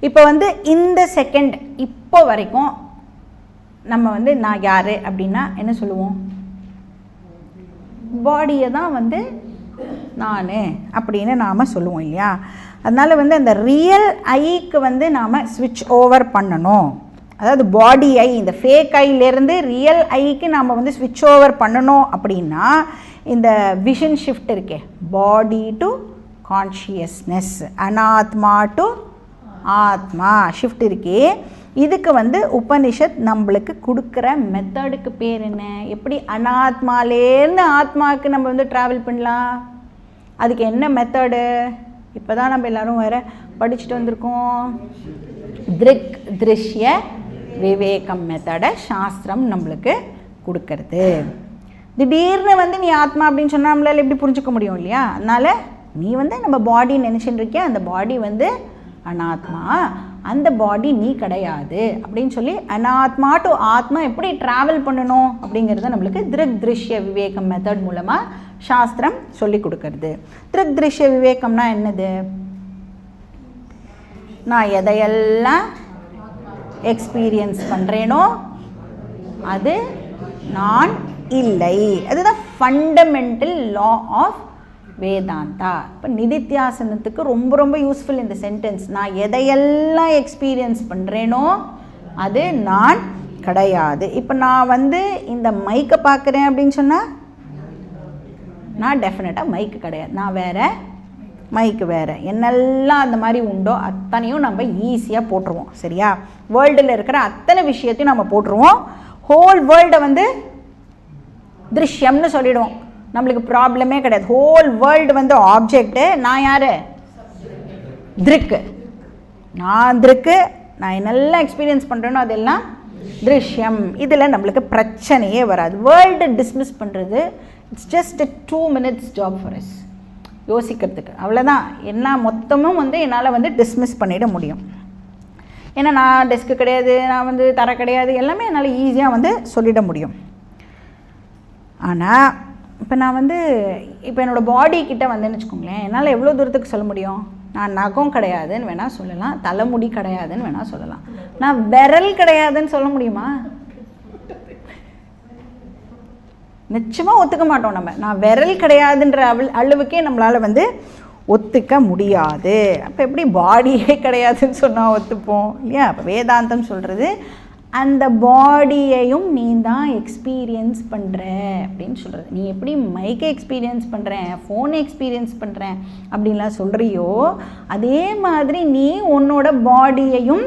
இப்போ வந்து இந்த செகண்ட் இப்போ வரைக்கும் நம்ம வந்து நான் யார் அப்படின்னா என்ன சொல்லுவோம்? பாடியை தான் வந்து நான் அப்படின்னு நாம் சொல்லுவோம் இல்லையா? அதனால் வந்து அந்த ரியல் ஐக்கு வந்து நாம் ஸ்விட்ச் ஓவர் பண்ணணும். அதாவது பாடி ஐ, இந்த ஃபேக் ஐலேருந்து ரியல் ஐக்கு நாம் வந்து ஸ்விட்ச் ஓவர் பண்ணணும் அப்படின்னா இந்த விஷன் ஷிஃப்ட் இருக்கே, பாடி டு கான்ஷியஸ்னஸ், அனாத்மா டு ஆத்மா ஷிஃப்ட் இருக்கே, இதுக்கு வந்து உபனிஷத் நம்மளுக்கு கொடுக்குற மெத்தடுக்கு பேர் என்ன? எப்படி அனாத்மாலேருந்து ஆத்மாவுக்கு நம்ம வந்து ட்ராவல் பண்ணலாம்? அதுக்கு என்ன மெத்தடு? இப்போ தான் நம்ம எல்லோரும் வேறு படிச்சுட்டு வந்திருக்கோம். திருக் திருஷ்ய விவேகம் மெத்தடை சாஸ்திரம் நம்மளுக்கு கொடுக்கறது. திடீர்னு வந்து நீ ஆத்மா அப்படின்னு சொன்னால் நம்மளால் எப்படி புரிஞ்சுக்க முடியும் இல்லையா? அதனால் நீ வந்து நம்ம பாடி நினச்சின்னு இருக்கிய, அந்த பாடி வந்து அனாத்மா, அந்த பாடி நீ கிடையாது அப்படின்னு சொல்லி அனாத்மா டு ஆத்மா எப்படி ட்ராவல் பண்ணணும் அப்படிங்கிறத நம்மளுக்கு திருக் திருஷ்ய விவேகம் மெத்தட் மூலமாக சாஸ்திரம் சொல்லி கொடுக்கறது. திருக் திருஷ்ய விவேகம்னா என்னது? நான் எதையெல்லாம் எக்ஸ்பீரியன்ஸ் பண்ணுறேனோ அது நான் இல்லை. அதுதான் ஃபண்டமெண்டல் லா ஆஃப் வேதாந்தா. இப்போ நிதித்தியாசனத்துக்கு ரொம்ப ரொம்ப யூஸ்ஃபுல் இந்த சென்டென்ஸ். நான் எதையெல்லாம் எக்ஸ்பீரியன்ஸ் பண்ணுறேனோ அது நான் கிடையாது. இப்போ நான் வந்து இந்த மைக்கை பார்க்குறேன் அப்படின்னு சொன்னால் நான் டெஃபினட்டாக மைக்கு கிடையாது, நான் வேறு மைக்கு வேறு, என்னெல்லாம் அந்த மாதிரி உண்டோ அத்தனையும் நம்ம ஈஸியாக போட்டுருவோம். சரியா? வேர்ல்டில் இருக்கிற அத்தனை விஷயத்தையும் நம்ம போட்டுருவோம். ஹோல் வேர்ல்டை வந்து திருஷ்யம்னு சொல்லிவிடுவோம். நம்மளுக்கு ப்ராப்ளமே கிடையாது. ஹோல் வேர்ல்டு வந்து ஆப்ஜெக்ட்டு, நான் யார்? திருக்கு. நான் திருக்கு, நான் என்னெல்லாம் எக்ஸ்பீரியன்ஸ் பண்ணுறேனோ அதெல்லாம் திருஷ்யம். இதில் நம்மளுக்கு பிரச்சனையே வராது. வேர்ல்டு டிஸ்மிஸ் பண்ணுறது it's just 2 minutes job for us. யோசிக்கிறதுக்கு அவ்வளோதான். என்ன மொத்தமும் வந்து என்னால் வந்து டிஸ்மிஸ் பண்ணிட முடியும். ஏன்னா நான் டெஸ்க்கு கிடையாது, நான் வந்து தர கிடையாது, எல்லாமே என்னால் ஈஸியாக வந்து சொல்லிட முடியும். ஆனால் இப்போ நான் வந்து இப்போ என்னோடய பாடிக்கிட்ட வந்துன்னு வச்சுக்கோங்களேன், என்னால் எவ்வளோ தூரத்துக்கு சொல்ல முடியும்? நான் நகம் கிடையாதுன்னு வேணால் சொல்லலாம், தலைமுடி கிடையாதுன்னு வேணால் சொல்லலாம். நான் விரல் கிடையாதுன்னு சொல்ல முடியுமா? நிச்சயமாக ஒத்துக்க மாட்டோம் நம்ம. நான் விரல் கிடையாதுன்ற அளவுக்கே நம்மளால் வந்து ஒத்துக்க முடியாது. அப்போ எப்படி பாடியே கிடையாதுன்னு சொன்னால் ஒத்துப்போம் இல்லையா? அப்போ வேதாந்தம் சொல்கிறது அந்த பாடியையும் நீ தான் எக்ஸ்பீரியன்ஸ் பண்ணுற அப்படின்னு சொல்கிறது. நீ எப்படி மைக்கை எக்ஸ்பீரியன்ஸ் பண்ணுறேன், ஃபோனை எக்ஸ்பீரியன்ஸ் பண்ணுறேன் அப்படின்லாம் சொல்கிறியோ, அதே மாதிரி நீ உன்னோட பாடியையும்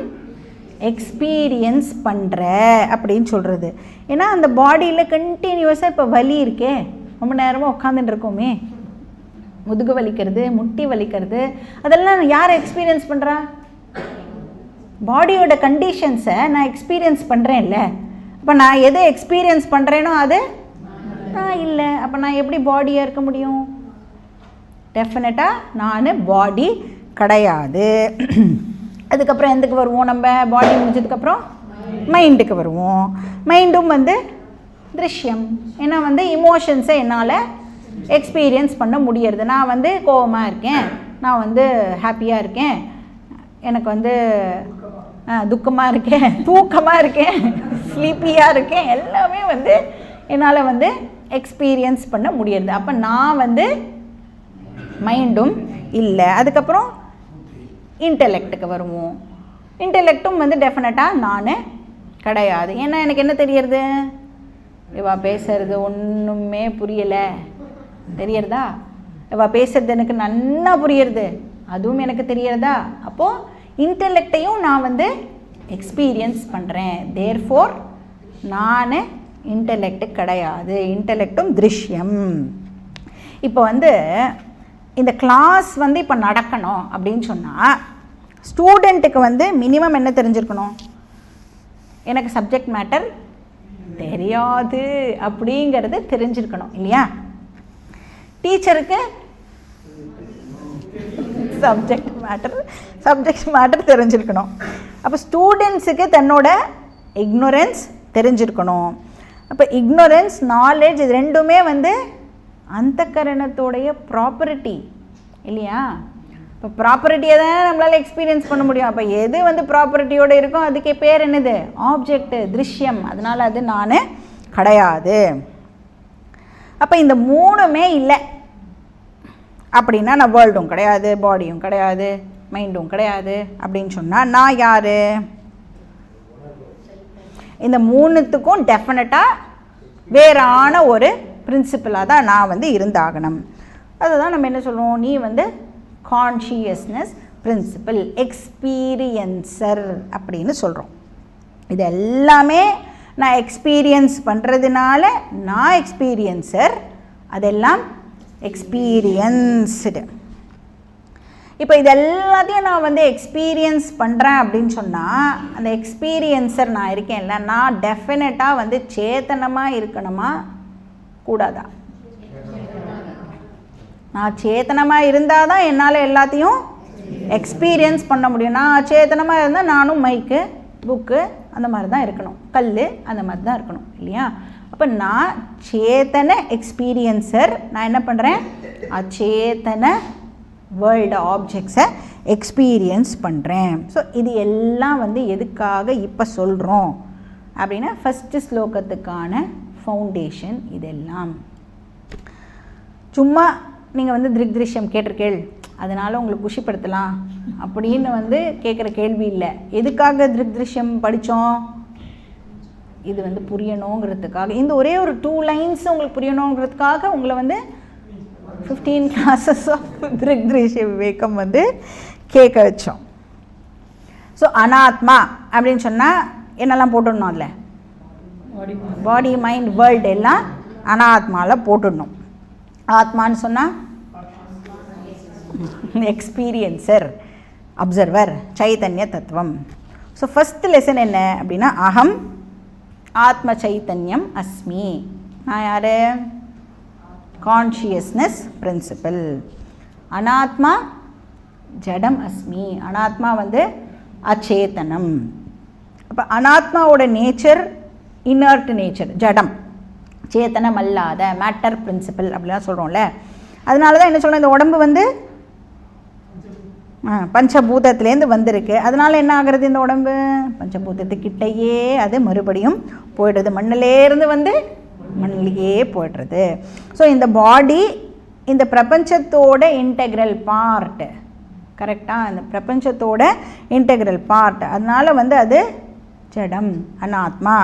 எக்ஸ்பீரியன்ஸ் பண்ணுற அப்படின்னு சொல்கிறது. ஏன்னா அந்த பாடியில் கண்டினியூஸாக இப்போ வலி இருக்கே, ரொம்ப நேரமாக உட்காந்துட்டு இருக்கோமே, முதுகு வலிக்கிறது, முட்டி வலிக்கிறது, அதெல்லாம் யார் எக்ஸ்பீரியன்ஸ் பண்ணுறா? பாடியோட கண்டிஷன்ஸை நான் எக்ஸ்பீரியன்ஸ் பண்ணுறேன்ல. அப்போ நான் எதை எக்ஸ்பீரியன்ஸ் பண்ணுறேனோ அது நான் இல்லை. அப்போ நான் எப்படி பாடியாக இருக்க முடியும்? டெஃபினட்டாக நான் பாடி கிடையாது. அதுக்கப்புறம் எதுக்கு வருவோம்? நம்ம பாடி முடிஞ்சதுக்கப்புறம் மைண்டுக்கு வருவோம். மைண்டும் வந்து திருஷ்யம். ஏன்னா வந்து இமோஷன்ஸை என்னால் எக்ஸ்பீரியன்ஸ் பண்ண முடியறது. நான் வந்து கோவமாக இருக்கேன், நான் வந்து ஹாப்பியாக இருக்கேன், எனக்கு வந்து துக்கமாக இருக்கேன், தூக்கமாக இருக்கேன், ஸ்லீப்பியாக இருக்கேன், எல்லாமே வந்து என்னால் வந்து எக்ஸ்பீரியன்ஸ் பண்ண முடியறது. அப்போ நான் வந்து மைண்டும் இல்லை. அதுக்கப்புறம் இன்டெலெக்டுக்கு வருவோம். இன்டெலெக்டும் வந்து டெஃபினட்டாக நான் கிடையாது. ஏன்னா எனக்கு என்ன தெரியறது? இவா பேசுறது ஒன்றுமே புரியலை தெரியறதா? இவா பேசுறது எனக்கு நல்லா புரியுறது, அதுவும் எனக்கு தெரியறதா? அப்போது இன்டெலெக்டையும் நான் வந்து எக்ஸ்பீரியன்ஸ் பண்ணுறேன். தேர்ஃபோர் நான் இன்டெலெக்ட் கிடையாது. இன்டெலெக்டும் திருஷ்யம். இப்போ வந்து இந்த கிளாஸ் வந்து இப்போ நடக்கணும் அப்படின்னு சொன்னால் ஸ்டூடெண்ட்டுக்கு வந்து மினிமம் என்ன தெரிஞ்சிருக்கணும்? எனக்கு சப்ஜெக்ட் மேட்டர் தெரியாது அப்படிங்கிறது தெரிஞ்சிருக்கணும் இல்லையா? டீச்சருக்கு சப்ஜெக்ட் மேட்டர் தெரிஞ்சிருக்கணும். அப்போ ஸ்டூடெண்ட்ஸுக்கு தன்னோட இக்னோரன்ஸ் தெரிஞ்சிருக்கணும். அப்போ இக்னோரன்ஸ், நாலேஜ், இது ரெண்டுமே வந்து அந்தக்கரணத்தோடைய ப்ராப்பர்ட்டி இல்லையா? இப்போ ப்ராப்பர்ட்டியை தான் நம்மளால் எக்ஸ்பீரியன்ஸ் பண்ண முடியும். அப்போ எது வந்து ப்ராப்பர்ட்டியோடு இருக்கோ அதுக்கே பேர் என்னது? ஆப்ஜெக்ட், திருஷ்யம். அதனால் அது நான் கிடையாது. அப்போ இந்த மூணுமே இல்லை அப்படின்னா நான் வேர்ல்டும் கிடையாது, பாடியும் கிடையாது, மைண்டும் கிடையாது அப்படின்னு சொன்னால் நான் யார்? இந்த மூணுத்துக்கும் டெஃபினட்டாக வேறான ஒரு பிரின்சிபலாக தான் நான் வந்து இருந்தாகணும். அதுதான் நம்ம என்ன சொல்லுவோம்? நீ வந்து கான்ஷியஸ்னஸ் பிரின்சிபல், எக்ஸ்பீரியன்சர் அப்படின்னு சொல்கிறோம். இது எல்லாமே நான் எக்ஸ்பீரியன்ஸ் பண்ணுறதுனால நான் எக்ஸ்பீரியன்சர், அதெல்லாம் எக்ஸ்பீரியன்ஸ்டு. இப்போ இது எல்லாத்தையும் நான் வந்து எக்ஸ்பீரியன்ஸ் பண்ணுறேன் அப்படின்னு சொன்னால் அந்த எக்ஸ்பீரியன்சர் நான் இருக்கேன்ல, நான் டெஃபினட்டாக வந்து சேத்தனமாக இருக்கணுமா கூடாதா? நான் சேத்தனமாக இருந்தால் தான் என்னால் எல்லாத்தையும் எக்ஸ்பீரியன்ஸ் பண்ண முடியும். நான் அச்சேதனமாக இருந்தால் நானும் மைக்கு, புக்கு அந்த மாதிரி தான் இருக்கணும், கல் அந்த மாதிரி தான் இருக்கணும் இல்லையா? அப்போ நான் சேத்தன எக்ஸ்பீரியன்சர், நான் என்ன பண்ணுறேன்? அச்சேதன வேர்ல்டு ஆப்ஜெக்ட்ஸை எக்ஸ்பீரியன்ஸ் பண்ணுறேன். ஸோ இது எல்லாம் வந்து எதுக்காக இப்போ சொல்கிறோம் அப்படின்னா ஃபஸ்ட்டு ஸ்லோகத்துக்கான ஃபவுண்டேஷன் இதெல்லாம். சும்மா நீங்கள் வந்து திருஷ்யம் கேட்டிருக்கேள், அதனால் உங்களுக்கு குஷிப்படுத்தலாம் அப்படின்னு வந்து கேட்குற கேள்வி இல்லை. எதுக்காக திருஷ்யம் படித்தோம்? இது வந்து புரியணுங்கிறதுக்காக. இந்த ஒரே ஒரு 2 lines உங்களுக்கு புரியணுங்கிறதுக்காக உங்களை வந்து 15 classes of திருக்திருஷ்ய விவேகம் வந்து கேட்க வச்சோம். ஸோ அனாத்மா அப்படின்னு சொன்னால் என்னெல்லாம் போட்டுடணும்? அதில் பாடி மைண்ட் வேர்ல்டு எல்லாம் அனாத்மாவில் போட்டுடணும். ஆத்மான்னு சொன்னால் எக்ஸ்பீரியன்சர், அப்சர்வர், சைத்தன்ய தத்துவம். ஸோ ஃபஸ்ட் லெசன் என்ன அப்படின்னா, அகம் ஆத்ம சைத்தன்யம் அஸ்மி. நான் யார்? Consciousness principle. அனாத்மா ஜடம் அஸ்மி. அனாத்மா வந்து அச்சேதனம். அப்போ அனாத்மாவோட நேச்சர் இனர்ட் நேச்சர், ஜடம், சேத்தனம் அல்லாத, மேட்டர் பிரின்சிபல் அப்படிலாம் சொல்கிறோம்ல. அதனால தான் என்ன சொல்கிறோம், இந்த உடம்பு வந்து பஞ்சபூதத்துலேருந்து வந்திருக்கு. அதனால் என்ன ஆகிறது, இந்த உடம்பு பஞ்சபூதத்துக்கிட்டேயே அது மறுபடியும் போய்டுறது. மண்ணிலேருந்து வந்து மண்ணிலேயே போய்டுறது. ஸோ இந்த பாடி இந்த பிரபஞ்சத்தோட இன்டெக்ரல் பார்ட். கரெக்டாக? இந்த பிரபஞ்சத்தோட இன்டெக்ரல் பார்ட். அதனால் வந்து அது ஜடம், அனாத்மா.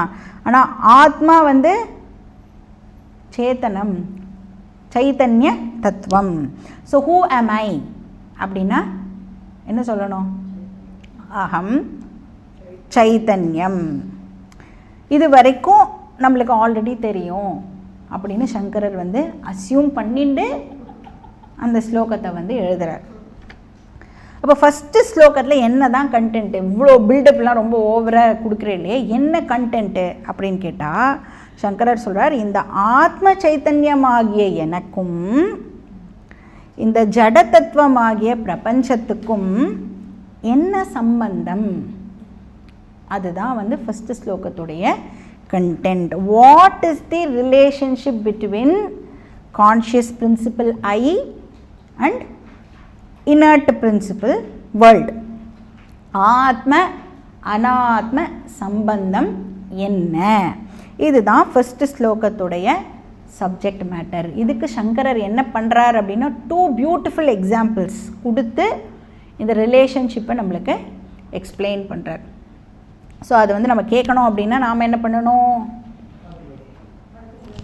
ஆனால் ஆத்மா வந்து சேத்தனம், சைத்தன்ய தத்துவம். ஸோ ஹூ ஆம் ஐ அப்படின்னா என்ன சொல்லணும்? அகம் சைத்தன்யம். இது வரைக்கும் நம்மளுக்கு ஆல்ரெடி தெரியும் அப்படின்னு சங்கரர் வந்து அஸ்யூம் பண்ணிட்டு அந்த ஸ்லோகத்தை வந்து எழுதுகிறார். அப்போ ஃபஸ்ட்டு ஸ்லோகத்தில் என்ன தான் கண்டென்ட்? இவ்வளோ பில்டப்லாம் ரொம்ப ஓவராக கொடுக்குறே இல்லையே, என்ன கண்டென்ட்டு அப்படின்னு கேட்டால் சங்கரர் சொல்கிறார், இந்த ஆத்ம சைத்தன்யமாகிய எனக்கும் இந்த ஜட தத்துவமாகிய பிரபஞ்சத்துக்கும் என்ன சம்பந்தம்? அதுதான் வந்து ஃபஸ்ட்டு ஸ்லோகத்துடைய content. What is the relationship between conscious principle I and inert principle world? ஆத்ம அனாத்ம சம்பந்தம் என்ன? இதுதான் ஃபஸ்ட்டு ஸ்லோகத்துடைய சப்ஜெக்ட் மேட்டர். இதுக்கு சங்கரர் என்ன பண்ணுறார் அப்படின்னா 2 பியூட்டிஃபுல் எக்ஸாம்பிள்ஸ் கொடுத்து இந்த ரிலேஷன்ஷிப்பை நம்மளுக்கு எக்ஸ்பிளைன் பண்ணுறார். ஸோ அது வந்து நம்ம கேட்கணும் அப்படின்னா நாம் என்ன பண்ணணும்?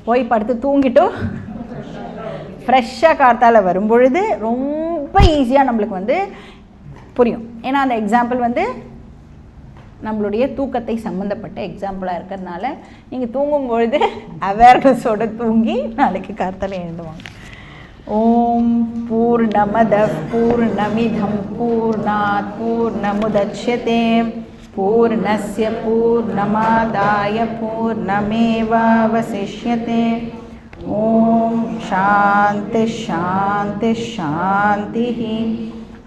போய் படுத்து தூங்கிட்டு ஃப்ரெஷ்ஷாக கார்த்தால் வரும்பொழுது ரொம்ப ஈஸியாக நம்மளுக்கு வந்து புரியும். ஏன்னா அந்த எக்ஸாம்பிள் வந்து நம்மளுடைய தூக்கத்தை சம்மந்தப்பட்ட எக்ஸாம்பிளாக இருக்கிறதுனால நீங்கள் தூங்கும்பொழுது அவேர்னஸோடு தூங்கி நாளைக்கு கார்த்தால எழுந்துவாங்க. ஓம் பூர்ணமத பூர்ணமிதம் பூர்ணாத் பூர்ணமுதச்யதே பூர்ணஸ்ய பூர்ணமாதாய பூர்ணமேவாவசிஷ்யதே. ஓம் சாந்தி சாந்தி சாந்தி.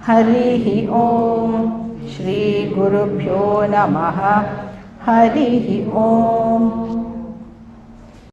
ஹரி ஓம். ஸ்ரீ குருப்யோ நமः. ஹரி ஓம்.